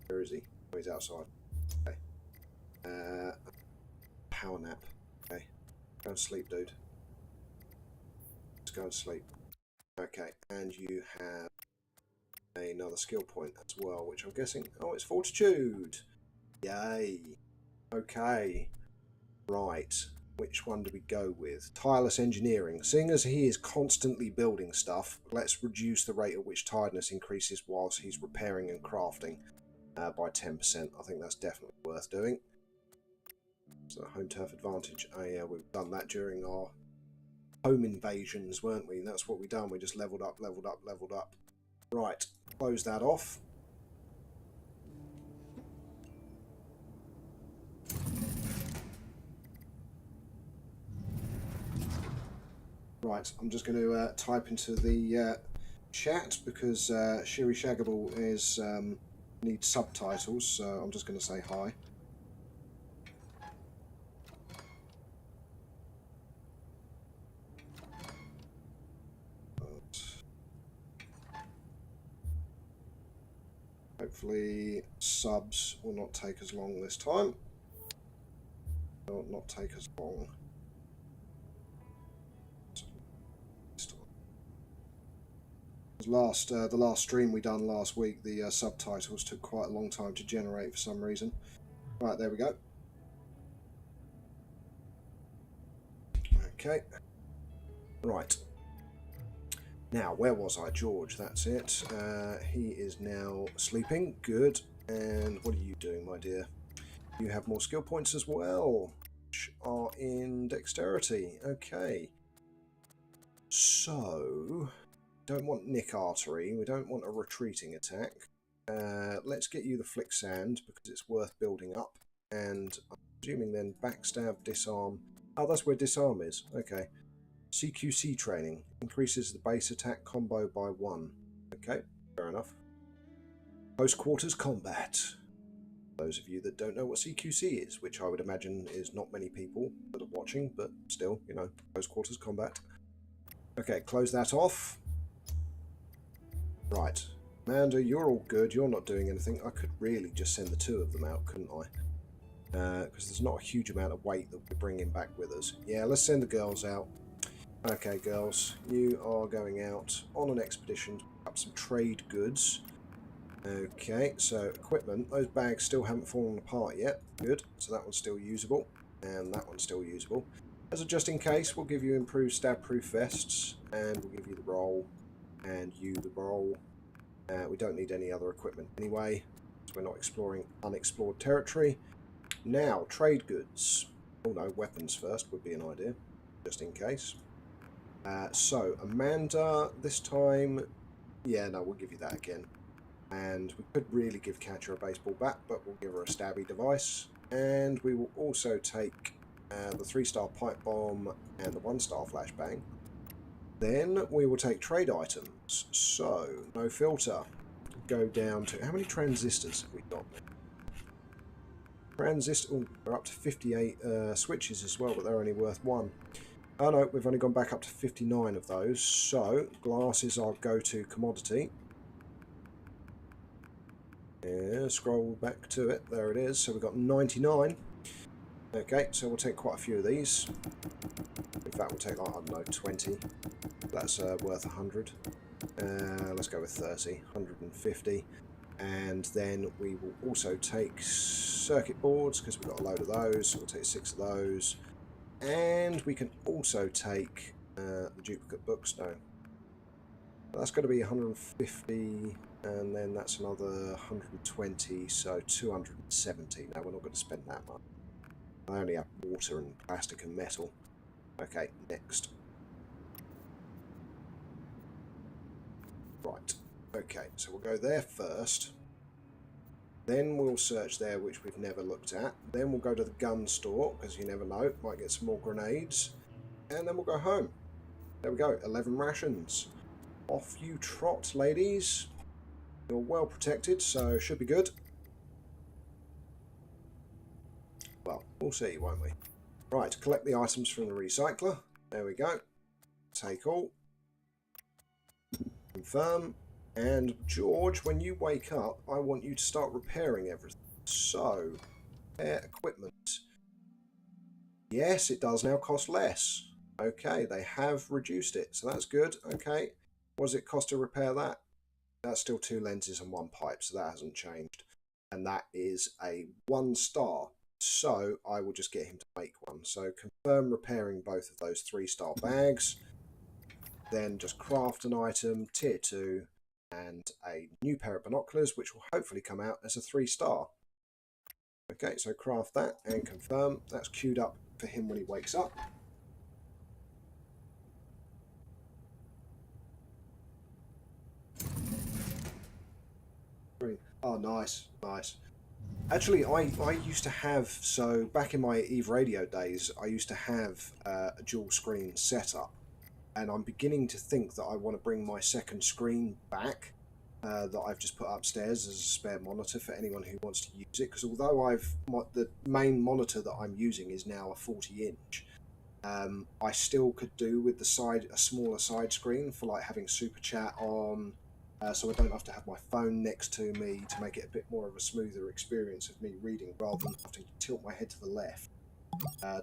Where is he? Oh, he's outside. Okay. Power nap. Okay. Go and sleep, dude. Let's go and sleep. Okay, and you have another skill point as well, which I'm guessing... Oh, it's Fortitude! Yay! Okay. Right. Which one do we go with? Tireless engineering. Seeing as he is constantly building stuff, let's reduce the rate at which tiredness increases whilst he's repairing and crafting by 10%. I think that's definitely worth doing. So home turf advantage. Oh yeah, we've done that during our home invasions, weren't we? That's what we done. We just leveled up, leveled up, leveled up. Right. Close that off. Right, I'm just going to type into the chat because Shiri Shaggable is needs subtitles, so I'm just going to say hi. But hopefully subs will not take as long this time. Will not take as long. The last stream we done last week, the subtitles took quite a long time to generate for some reason. Right, there we go. Okay. Right. Now, where was I? George, that's it. He is now sleeping. Good. And what are you doing, my dear? You have more skill points as well, which are in dexterity. Okay. So... don't want Nick Artery, we don't want a retreating attack. Let's get you the Flick Sand because it's worth building up. And I'm assuming then backstab, disarm. Oh, that's where disarm is. Okay. CQC training increases the base attack combo by 1. Okay, fair enough. Close quarters combat. Those of you that don't know what CQC is, which I would imagine is not many people that are watching, but still, you know, close quarters combat. Okay, close that off. Right. Amanda, you're all good. You're not doing anything. I could really just send the two of them out, couldn't I? Because there's not a huge amount of weight that we're bringing back with us. Yeah, let's send the girls out. Okay, girls. You are going out on an expedition to pick up some trade goods. Okay, so equipment. Those bags still haven't fallen apart yet. Good. So that one's still usable. And that one's still usable. As a just in case, we'll give you improved stab-proof vests. And we'll give you the roll. And you the roll. We don't need any other equipment anyway, so we're not exploring unexplored territory. Now, trade goods. Oh no, weapons first would be an idea, just in case. So, Amanda, this time... yeah, no, we'll give you that again. And we could really give Katya a baseball bat, but we'll give her a stabby device. And we will also take the 3-star pipe bomb and the 1-star flashbang. Then we will take trade items. So, no filter. Go down to... how many transistors have we got? Oh, we're up to 58 switches as well, but they're only worth 1. Oh no, we've only gone back up to 59 of those. So, glass is our go-to commodity. Yeah, scroll back to it. There it is. So we've got 99. Okay, so we'll take quite a few of these. In fact, we'll take, like, I don't know, 20. That's worth 100. Let's go with 30, 150. And then we will also take circuit boards, because we've got a load of those. So we'll take 6 of those. And we can also take the duplicate books. No. That's going to be 150, and then that's another 120, so 270. No, we're not going to spend that much. I only have water and plastic and metal. Okay, next. Right, okay, so we'll go there first. Then we'll search there, which we've never looked at. Then we'll go to the gun store, because you never know, might get some more grenades. And then we'll go home. There we go, 11 rations. Off you trot, ladies. You're well protected, so should be good. Well, we'll see, won't we? Right, collect the items from the recycler. There we go. Take all. Confirm. And George, when you wake up, I want you to start repairing everything. So, repair equipment. Yes, it does now cost less. Okay, they have reduced it, so that's good. Okay, what does it cost to repair that? That's still 2 lenses and 1 pipe, so that hasn't changed. And that is a 1 star. So I will just get him to make one. So confirm repairing both of those 3-star bags. Then just craft an item, tier 2, and a new pair of binoculars, which will hopefully come out as a 3-star. Okay, so craft that and confirm. That's queued up for him when he wakes up. Oh, nice, nice. Actually, I used to have, so back in my Eve Radio days, I used to have a dual screen setup. And I'm beginning to think that I want to bring my second screen back that I've just put upstairs as a spare monitor for anyone who wants to use it. Because although the main monitor that I'm using is now a 40-inch, I still could do with a smaller side screen for like having super chat on. So I don't have to have my phone next to me to make it a bit more of a smoother experience of me reading, rather than having to tilt my head to the left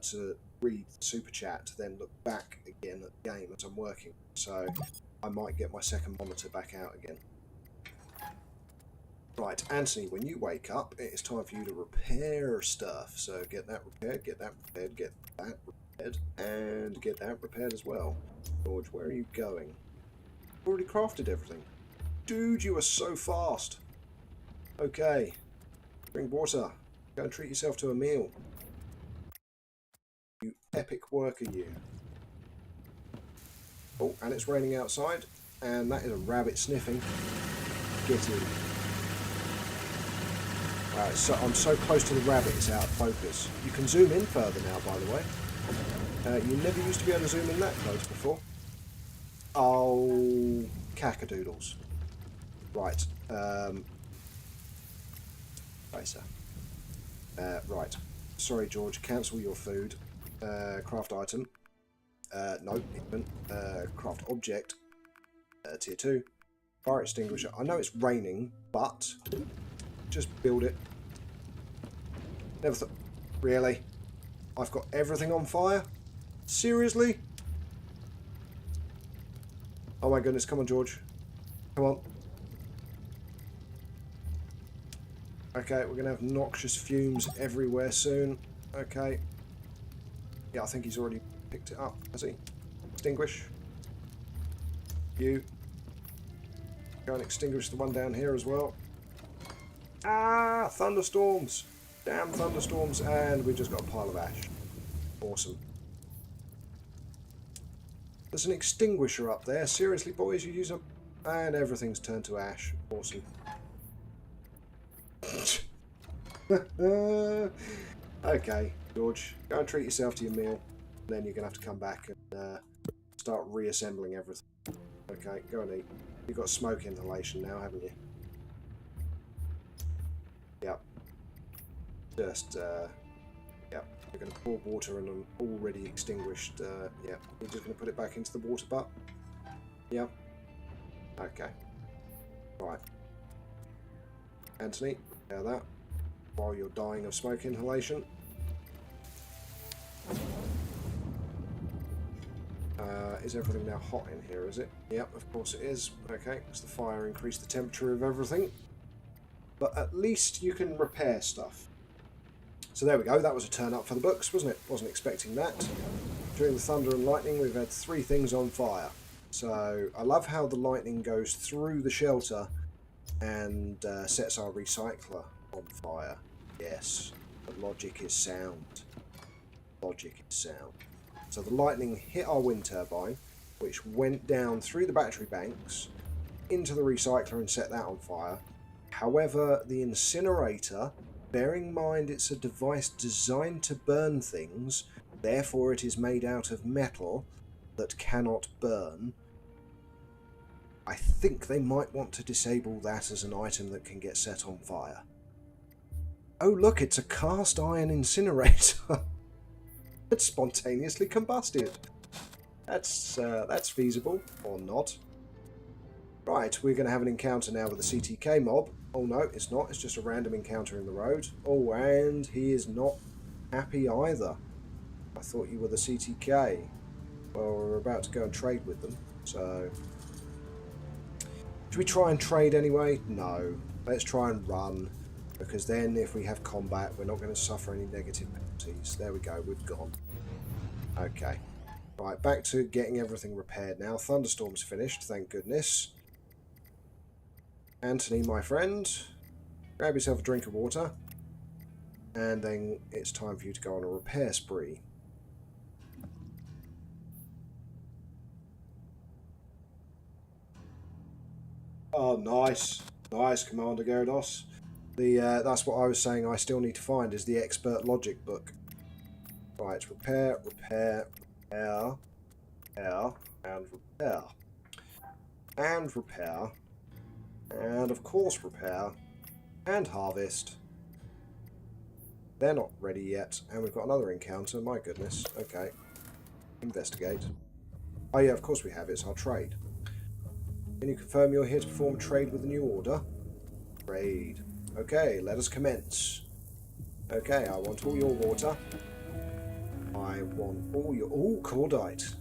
to read super chat, to then look back again at the game as I'm working. So I might get my second monitor back out again. Right, Anthony, when you wake up, it is time for you to repair stuff. So get that repaired, get that repaired, get that repaired, and get that repaired as well. George, where are you going? I've already crafted everything. Dude, you are so fast. Okay. Drink water. Go and treat yourself to a meal. You epic worker, you. Oh, and it's raining outside. And that is a rabbit sniffing. Get in. So I'm so close to the rabbit, it's out of focus. You can zoom in further now, by the way. You never used to be able to zoom in that close before. Oh, cackadoodles. Right. Right. Sorry, George. Cancel your food. Craft item. No, craft object. Tier 2. Fire extinguisher. I know it's raining, but just build it. Never thought. Really? I've got everything on fire? Seriously? Oh my goodness. Come on, George. Come on. Okay, we're going to have noxious fumes everywhere soon. Okay. Yeah, I think he's already picked it up, has he? Extinguish. You. Go and extinguish the one down here as well. Ah! Thunderstorms! Damn thunderstorms, and we've just got a pile of ash. Awesome. There's an extinguisher up there. Seriously, boys, you use them? And everything's turned to ash. Awesome. Okay, George, go and treat yourself to your meal. Then you're going to have to come back and start reassembling everything. Okay, go and eat. You've got smoke inhalation now, haven't you? Yep. Just, yep. You're going to pour water in an already extinguished, yep. You're just going to put it back into the water butt. Yep. Okay. Right. Anthony, prepare that while you're dying of smoke inhalation. Is everything now hot in here, is it? Yep, of course it is. Okay, because the fire increased the temperature of everything. But at least you can repair stuff. So there we go, that was a turn up for the books, wasn't it? Wasn't expecting that. During the thunder and lightning, we've had 3 things on fire. So I love how the lightning goes through the shelter and sets our recycler on fire. Yes, the logic is sound. Logic is sound. So the lightning hit our wind turbine, which went down through the battery banks into the recycler and set that on fire. However, the incinerator, bearing in mind it's a device designed to burn things, therefore it is made out of metal, that cannot burn, I think they might want to disable that as an item that can get set on fire. Oh look, it's a cast iron incinerator. It's spontaneously combusted. That's feasible, or not. Right, we're going to have an encounter now with the CTK mob. Oh no, it's not. It's just a random encounter in the road. Oh, and he is not happy either. I thought you were the CTK. Well, we're about to go and trade with them, so... Should we try and trade anyway? No. Let's try and run, because then if we have combat, we're not going to suffer any negative penalties. There we go, we've gone. Okay. Right, back to getting everything repaired now. Thunderstorm's finished, thank goodness. Anthony, my friend, grab yourself a drink of water, and then it's time for you to go on a repair spree. Oh, nice. Nice, Commander Gyarados. That's what I was saying I still need to find, is the Expert Logic book. Right, repair, repair, repair, repair, and repair. And repair. And of course repair. And harvest. They're not ready yet. And we've got another encounter, my goodness. Okay. Investigate. Oh yeah, of course we have, it's our trade. Can you confirm you're here to perform a trade with a new order? Trade. Okay, let us commence. Okay, I want all your water. I want all your... Oh, cordite.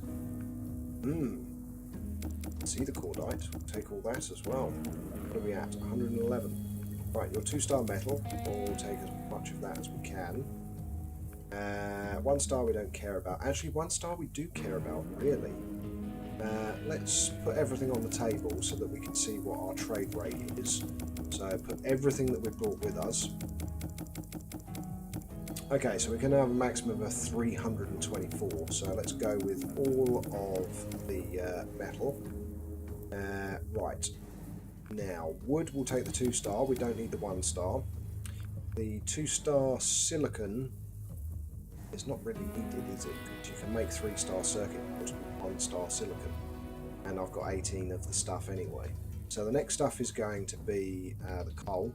See the cordite. We'll take all that as well. What are we at? 111. Right, your 2-star metal. We'll take as much of that as we can. 1 star we don't care about. Actually, 1 star we do care about, really. Let's put everything on the table so that we can see what our trade rate is. So put everything that we've brought with us. Okay, so we can have a maximum of 324. So let's go with all of the metal. Right. Now, wood will take the 2-star. We don't need the 1 star. The 2-star silicon is not really needed, is it? Because you can make 3-star circuit boards with 1-star silicon. And I've got 18 of the stuff anyway. So the next stuff is going to be the coal.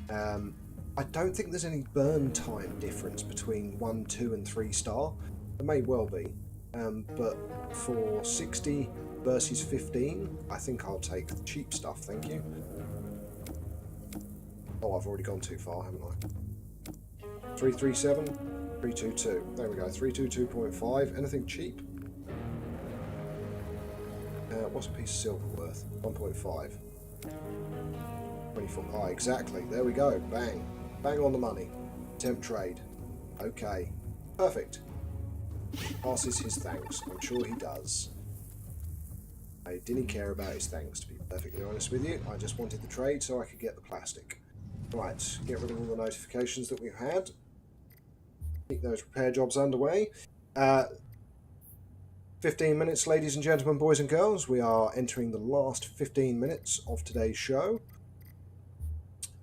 I don't think there's any burn time difference between 1, 2 and 3-star. There may well be. But for 60 versus 15, I think I'll take the cheap stuff, thank you. Oh, I've already gone too far, haven't I? 337, 322. There we go, 322.5. Anything cheap? What's a piece of silver worth? 1.5. 24. Oh, exactly. There we go. Bang. Bang on the money. Temp trade. Okay. Perfect. Passes his thanks. I'm sure he does. I didn't care about his thanks, to be perfectly honest with you. I just wanted the trade so I could get the plastic. Right. Get rid of all the notifications that we've had. Keep those repair jobs underway. 15 minutes, ladies and gentlemen, boys and girls. We are entering the last 15 minutes of today's show.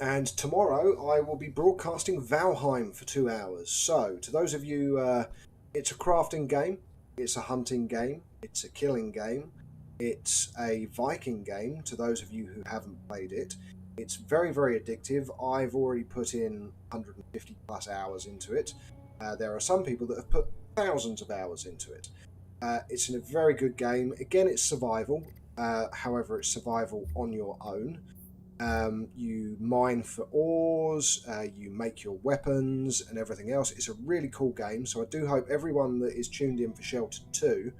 And tomorrow I will be broadcasting Valheim for 2 hours. So, to those of you, it's a crafting game, it's a hunting game, it's a killing game, it's a Viking game, to those of you who haven't played it. It's very, very addictive. I've already put in 150 plus hours into it. There are some people that have put thousands of hours into it. It's a very good game. Again, it's survival. However, it's survival on your own. You mine for ores, you make your weapons and everything else. It's a really cool game, so I do hope everyone that is tuned in for Sheltered 2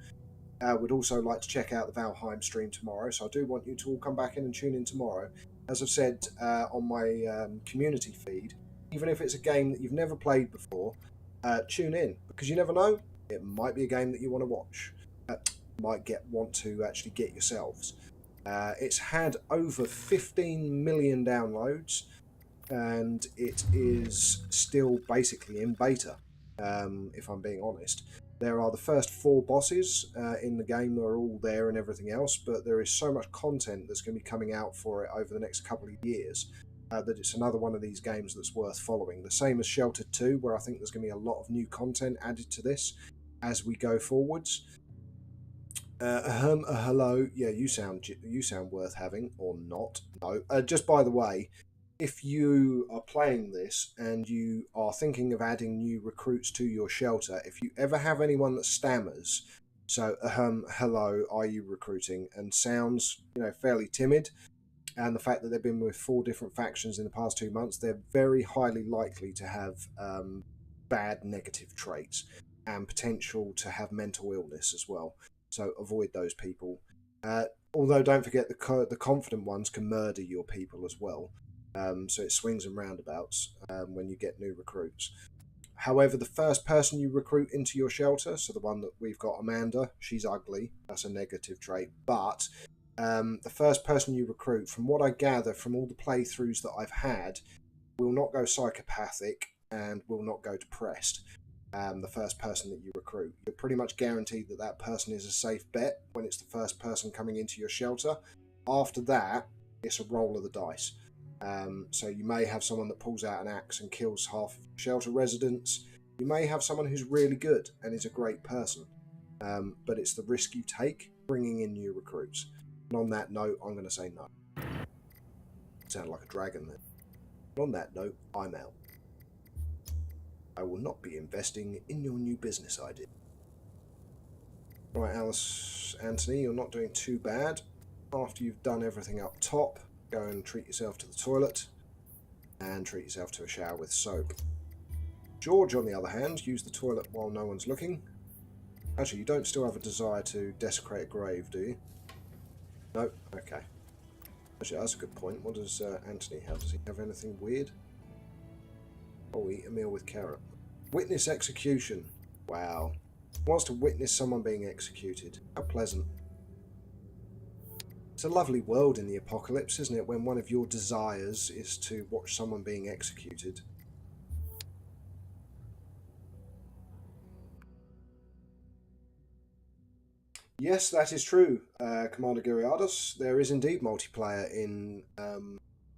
would also like to check out the Valheim stream tomorrow. So I do want you to all come back in and tune in tomorrow. As I've said on my community feed, even if it's a game that you've never played before, tune in, because you never know, it might be a game that you want to watch, might want to actually get yourselves. It's had over 15 million downloads, and it is still basically in beta, if I'm being honest. There are the first 4 bosses in the game that are all there and everything else, but there is so much content that's going to be coming out for it over the next couple of years that it's another one of these games that's worth following. The same as Sheltered 2, where I think there's going to be a lot of new content added to this as we go forwards. Hello. Yeah, you sound worth having or not? No. Just by the way, if you are playing this and you are thinking of adding new recruits to your shelter, if you ever have anyone that stammers, so hello, are you recruiting, and sounds fairly timid, and the fact that they've been with 4 different factions in the past 2 months, they're very highly likely to have bad negative traits and potential to have mental illness as well. So avoid those people. Although don't forget the confident ones can murder your people as well. So it swings and roundabouts when you get new recruits. However, the first person you recruit into your shelter, so the one that we've got, Amanda, she's ugly. That's a negative trait. But the first person you recruit, from what I gather from all the playthroughs that I've had, will not go psychopathic and will not go depressed. The first person that you recruit, you're pretty much guaranteed that that person is a safe bet when it's the first person coming into your shelter. After that, it's a roll of the dice. So you may have someone that pulls out an axe and kills half of the shelter residents. You may have someone who's really good and is a great person. But it's the risk you take bringing in new recruits. And on that note, I'm going to say no. Sound like a dragon there. And on that note, I'm out. I will not be investing in your new business idea. Right, Alice, Anthony, you're not doing too bad. After you've done everything up top, go and treat yourself to the toilet and treat yourself to a shower with soap. George, on the other hand, use the toilet while no one's looking. Actually, you don't still have a desire to desecrate a grave, do you? No? Okay. Actually, that's a good point. What does Anthony have? Does he have anything weird? Oh, eat a meal with carrot. Witness execution. Wow. Wants to witness someone being executed. How pleasant. It's a lovely world in the apocalypse, isn't it, when one of your desires is to watch someone being executed. Yes, that is true, Commander Guriados. There is indeed multiplayer in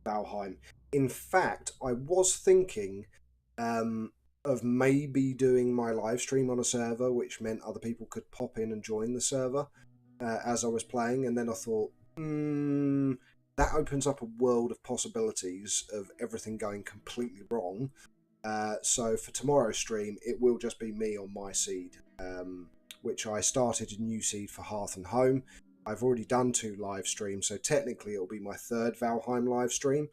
Valheim. In fact, I was thinking of maybe doing my live stream on a server, which meant other people could pop in and join the server as I was playing, and then I thought, that opens up a world of possibilities of everything going completely wrong. So for tomorrow's stream, it will just be me on my seed, which I started a new seed for Hearth and Home. I've already done 2 live streams, so technically it'll be my 3rd Valheim live stream.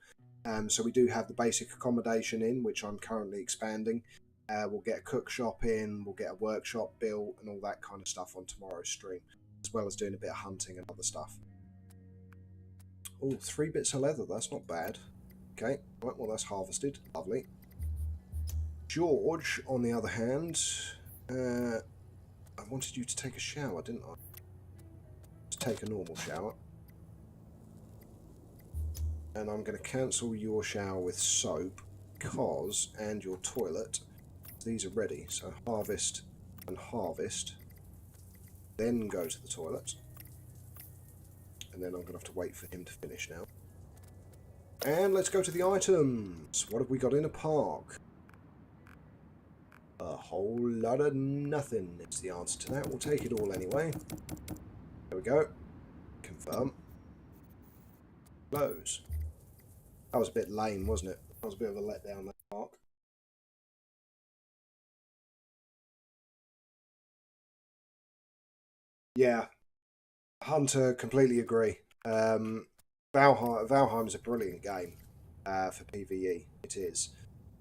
So we do have the basic accommodation in, which I'm currently expanding. We'll get a cook shop in, we'll get a workshop built, and all that kind of stuff on tomorrow's stream, as well as doing a bit of hunting and other stuff. Oh, 3 bits of leather, that's not bad. Okay, right, well that's harvested, lovely. George, on the other hand, I wanted you to take a shower, didn't I? To take a normal shower. And I'm going to cancel your shower with soap because, and your toilet, these are ready. So harvest and harvest, then go to the toilet. And then I'm going to have to wait for him to finish now. And let's go to the items. What have we got in a park? A whole lot of nothing is the answer to that. We'll take it all anyway. There we go. Confirm. Close. That was a bit lame, wasn't it? That was a bit of a letdown, that park. Yeah. Hunter, completely agree. Valheim is a brilliant game for PvE. It is.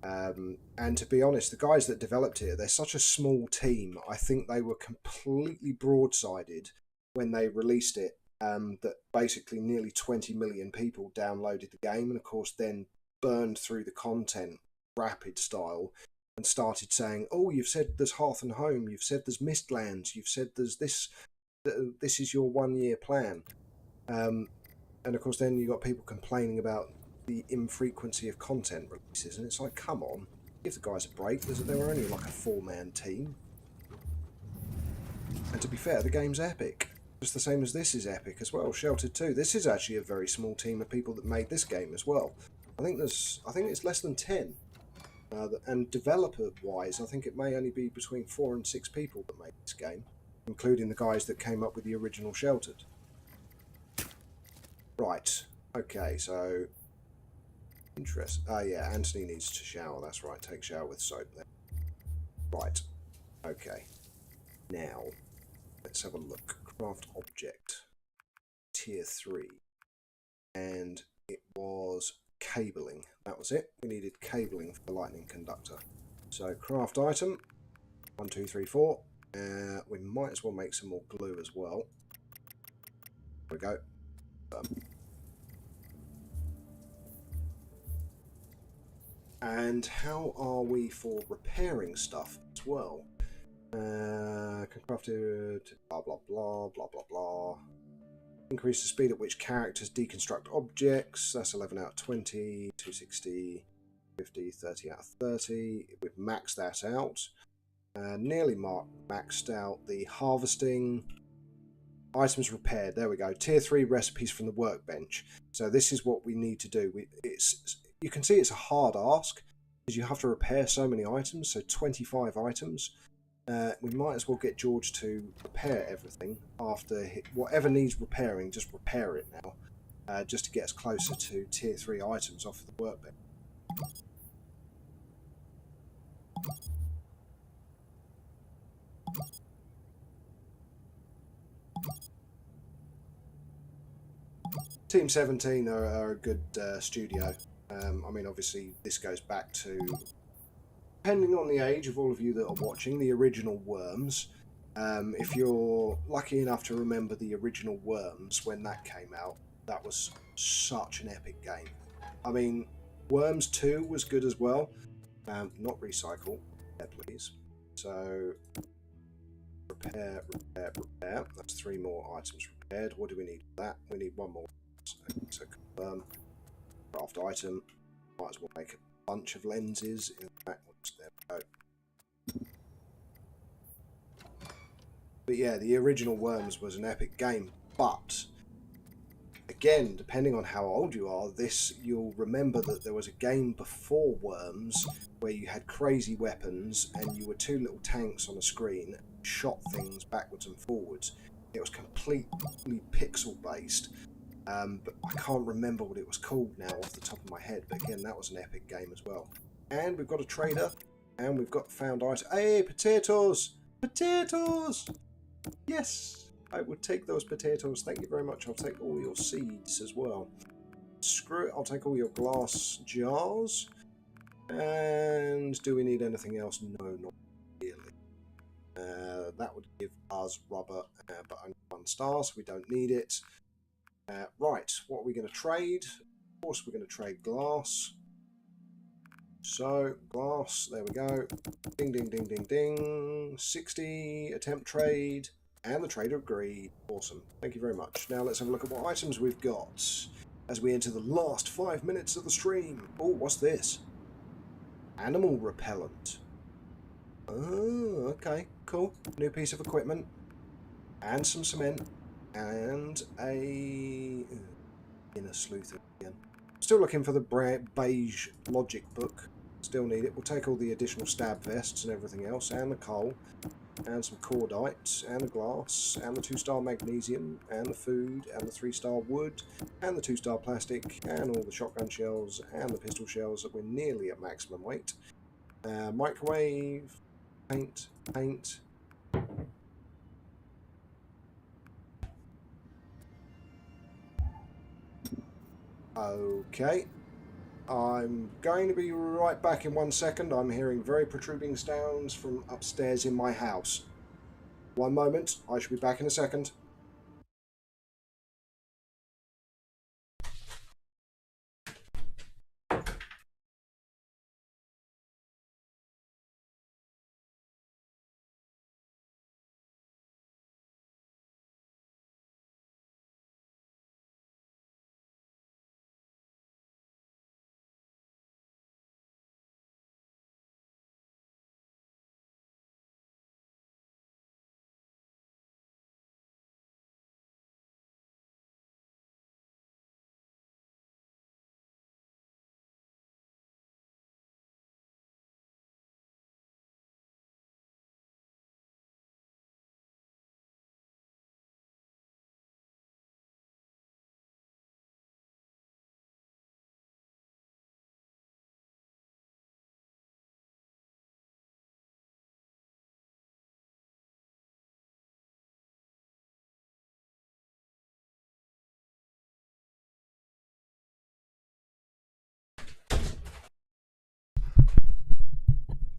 And to be honest, the guys that developed it, they're such a small team. I think they were completely broadsided when they released it. That basically nearly 20 million people downloaded the game, and of course then burned through the content rapid style and started saying, "Oh, you've said there's Hearth and Home. You've said there's Mistlands. You've said there's this. This is your 1 year plan." And of course, then you got people complaining about the infrequency of content releases, and it's like, come on, give the guys a break. They were only like a 4-man team. And to be fair, the game's epic. Just the same as this is epic as well. Sheltered 2. This is actually a very small team of people that made this game as well. I think it's less than 10. And developer-wise, I think it may only be between 4 and 6 people that made this game. including the guys that came up with the original Sheltered. Right. Okay, so interest. Oh yeah, Anthony needs to shower. That's right. Take shower with soap there. Right. Okay. Now, let's have a look. Craft object. Tier 3. And it was cabling. That was it. We needed cabling for the lightning conductor. So, craft item. 1, 2, 3, 4. We might as well make some more glue as well. There we go. And how are we for repairing stuff as well? Can craft it, blah blah blah blah blah blah. Increase the speed at which characters deconstruct objects. That's 11 out of 20, 260, 50, 30 out of 30. We've maxed that out. Nearly maxed out the harvesting. Items repaired. There we go. Tier 3 recipes from the workbench. So this is what we need to do. You can see it's a hard ask because you have to repair so many items. So 25 items. We might as well get George to repair everything after whatever needs repairing. Just repair it now, just to get us closer to tier 3 items off the workbench. Team 17 are a good studio. I mean, obviously, this goes back to, depending on the age of all of you that are watching, the original Worms. If you're lucky enough to remember the original Worms when that came out, that was such an epic game. I mean, Worms 2 was good as well. Not recycle, please. So, repair. That's 3 more items repaired. What do we need for that? We need 1 more. So confirm. Craft item. Might as well make a bunch of lenses in the backwards. There we go. But yeah, the original Worms was an epic game. But again, depending on how old you are, you'll remember that there was a game before Worms where you had crazy weapons and you were 2 little tanks on a screen, shot things backwards and forwards. It was completely pixel based. But I can't remember what it was called now off the top of my head. But again, that was an epic game as well. And we've got a trader. And we've got found item. Hey, potatoes! Potatoes! Yes! I would take those potatoes. Thank you very much. I'll take all your seeds as well. Screw it. I'll take all your glass jars. And do we need anything else? No, not really. That would give us rubber, but only 1 star, so we don't need it. Right, what are we going to trade? Of course, we're going to trade glass. So, glass, there we go. Ding, ding, ding, ding, ding. 60, attempt trade, and the trader agreed. Awesome, thank you very much. Now let's have a look at what items we've got as we enter the last 5 minutes of the stream. Oh, what's this? Animal repellent. Oh, okay, cool. New piece of equipment. And some cement. And a inner sleuth again. Still looking for the beige logic book. Still need it. We'll take all the additional stab vests and everything else, and the coal, and some cordite, and the glass, and the 2-star magnesium, and the food, and the 3-star wood, and the 2-star plastic, and all the shotgun shells, and the pistol shells that we're nearly at maximum weight. Microwave, paint. Okay, I'm going to be right back in 1 second. I'm hearing very protruding sounds from upstairs in my house. 1 moment, I shall be back in a second.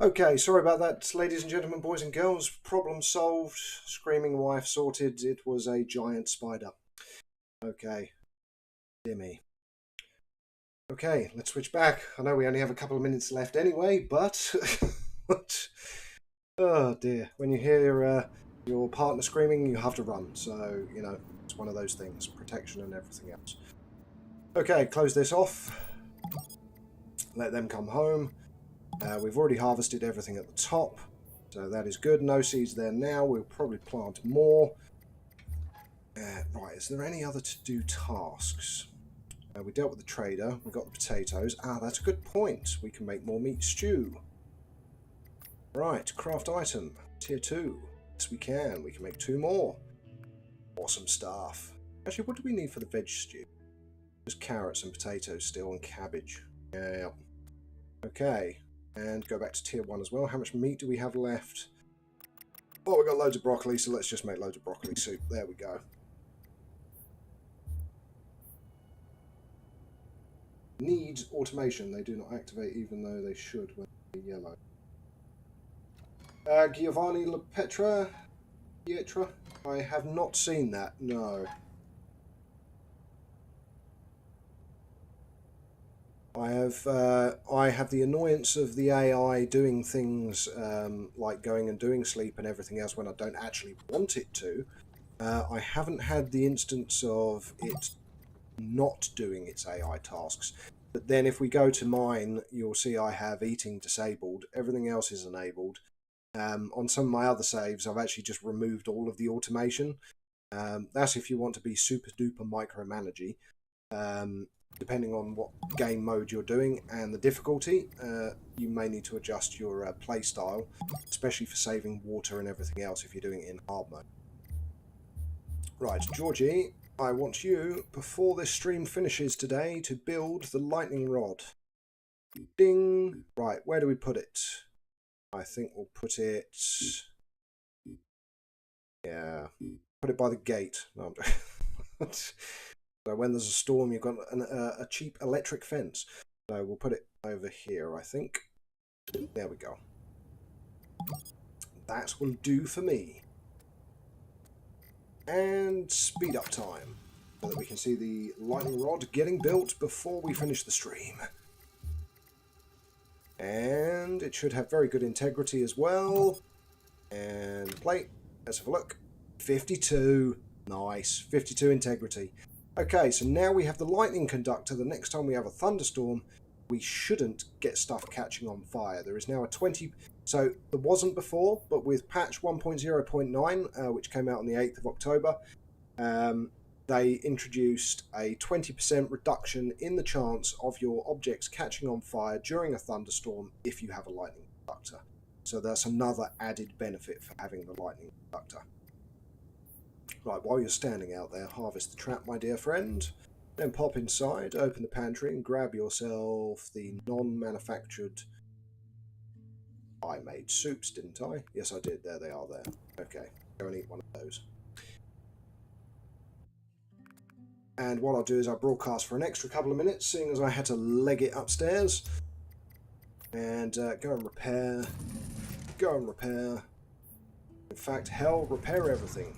Okay, sorry about that, ladies and gentlemen, boys and girls. Problem solved. Screaming wife sorted. It was a giant spider. Okay, dear me. Okay, let's switch back. I know we only have a couple of minutes left anyway, but oh dear, when you hear your partner screaming, you have to run. So you know it's one of those things, protection and everything else. Okay, close this off. Let them come home. We've already harvested everything at the top, so that is good. No seeds there now. We'll probably plant more. Right, is there any other to-do tasks? We dealt with the trader. We got the potatoes. Ah, that's a good point. We can make more meat stew. Right, craft item. Tier 2. Yes, we can. We can make 2 more. Awesome stuff. Actually, what do we need for the veg stew? Just carrots and potatoes still, and cabbage. Yeah. Okay. And go back to tier 1 as well. How much meat do we have left? Oh, we've got loads of broccoli, so let's just make loads of broccoli soup. There we go. Needs automation. They do not activate even though they should when they're yellow. Giovanni LaPietra? Pietra? I have not seen that, no. I have the annoyance of the AI doing things like going and doing sleep and everything else when I don't actually want it to. I haven't had the instance of it not doing its AI tasks. But then if we go to mine, you'll see I have eating disabled. Everything else is enabled. On some of my other saves, I've actually just removed all of the automation. That's if you want to be super duper micromanagey. Depending on what game mode you're doing and the difficulty, you may need to adjust your play style, especially for saving water and everything else if you're doing it in hard mode. Right, Georgie, I want you, before this stream finishes today, to build the lightning rod. Ding! Right, where do we put it? I think we'll put it... Yeah, put it by the gate. No, so when there's a storm, you've got a cheap electric fence. So we'll put it over here, I think. There we go. That will do for me. And speed up time, so that we can see the lightning rod getting built before we finish the stream. And it should have very good integrity as well. And plate, let's have a look. 52, nice, 52 integrity. Okay, so now we have the lightning conductor. The next time we have a thunderstorm, we shouldn't get stuff catching on fire. There is now a 20... So there wasn't before, but with patch 1.0.9, which came out on the 8th of October, they introduced a 20% reduction in the chance of your objects catching on fire during a thunderstorm if you have a lightning conductor. So that's another added benefit for having the lightning conductor. Right, while you're standing out there, harvest the trap, my dear friend. Then pop inside, open the pantry, and grab yourself the non-manufactured... I made soups, didn't I? Yes, I did. There they are there. Okay, go and eat one of those. And what I'll do is I'll broadcast for an extra couple of minutes, seeing as I had to leg it upstairs. And go and repair. Go and repair. In fact, hell, repair everything.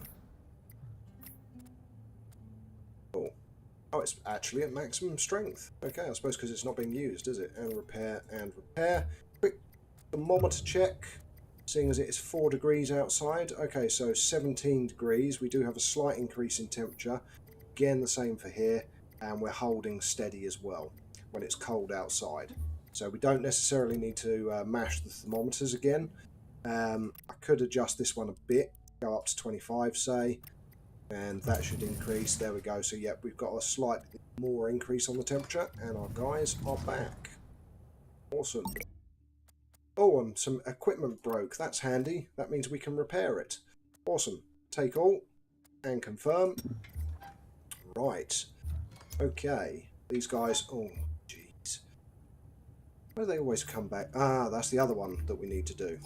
Oh, it's actually at maximum strength. Okay, I suppose because it's not being used, is it? And repair and repair. Quick thermometer check, seeing as it is 4 degrees outside. Okay, so 17 degrees. We do have a slight increase in temperature. Again, the same for here. And we're holding steady as well when it's cold outside. So we don't necessarily need to mash the thermometers again. I could adjust this one a bit, go up to 25, say. And that should increase. There we go. So, yeah, we've got a slight more increase on the temperature. And our guys are back. Awesome. Oh, and some equipment broke. That's handy. That means we can repair it. Awesome. Take all and confirm. Right. Okay. These guys... Oh, jeez. Where do they always come back? Ah, that's the other one that we need to do.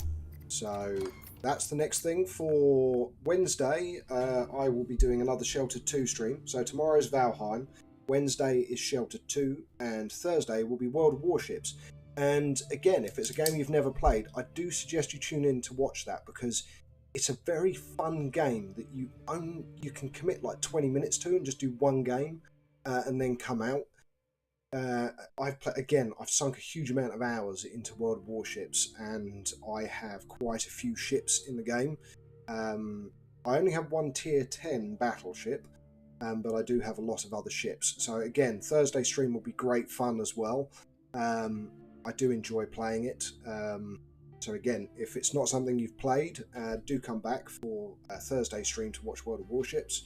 So... That's the next thing for Wednesday. I will be doing another Sheltered 2 stream. So tomorrow's Valheim, Wednesday is Sheltered 2, and Thursday will be World of Warships. And again, if it's a game you've never played, I do suggest you tune in to watch that, because it's a very fun game that you can commit like 20 minutes to and just do one game and then come out. I've sunk a huge amount of hours into World of Warships, and I have quite a few ships in the game. I only have one tier 10 battleship, but I do have a lot of other ships. So again, Thursday stream will be great fun as well. I do enjoy playing it. So again, if it's not something you've played, do come back for a Thursday stream to watch World of Warships.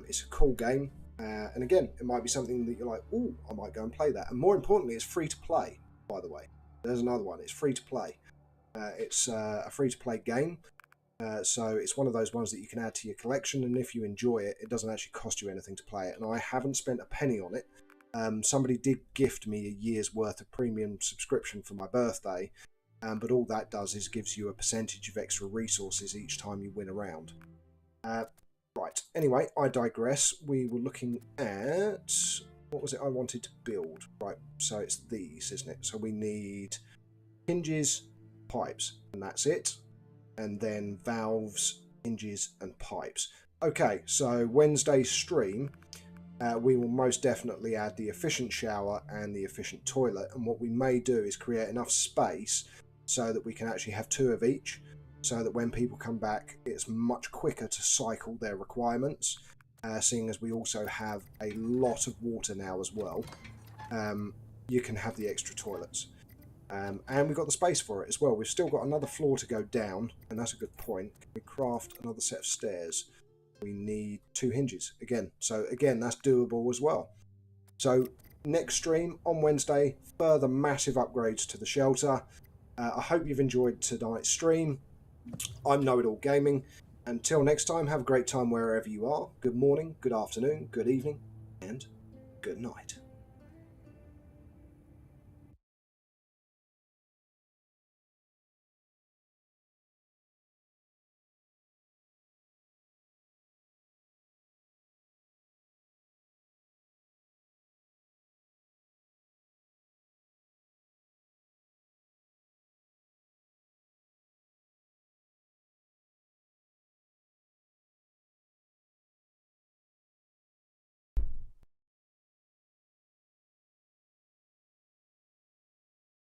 It's a cool game. And again, it might be something that you're like, oh, I might go and play that. And more importantly, it's free to play, by the way. There's another one. It's free to play. It's a free to play game. So it's one of those ones that you can add to your collection. And if you enjoy it, it doesn't actually cost you anything to play it. And I haven't spent a penny on it. Somebody did gift me a year's worth of premium subscription for my birthday. But all that does is gives you a percentage of extra resources each time you win a round. Right, anyway, I digress. We were looking at... what was it I wanted to build? Right, so it's these, isn't it? So we need hinges, pipes, and that's it. And then valves, hinges, and pipes. Okay, so Wednesday's stream, we will most definitely add the efficient shower and the efficient toilet. And what we may do is create enough space so that we can actually have 2 of each, so that when people come back, it's much quicker to cycle their requirements, seeing as we also have a lot of water now as well. You can have the extra toilets. And we've got the space for it as well. We've still got another floor to go down, and that's a good point. Can we craft another set of stairs? We need 2 hinges again. So again, that's doable as well. So next stream on Wednesday, further massive upgrades to the shelter. I hope you've enjoyed tonight's stream. I'm Know It All Gaming. Until next time, have a great time wherever you are. Good morning, good afternoon, good evening, and good night.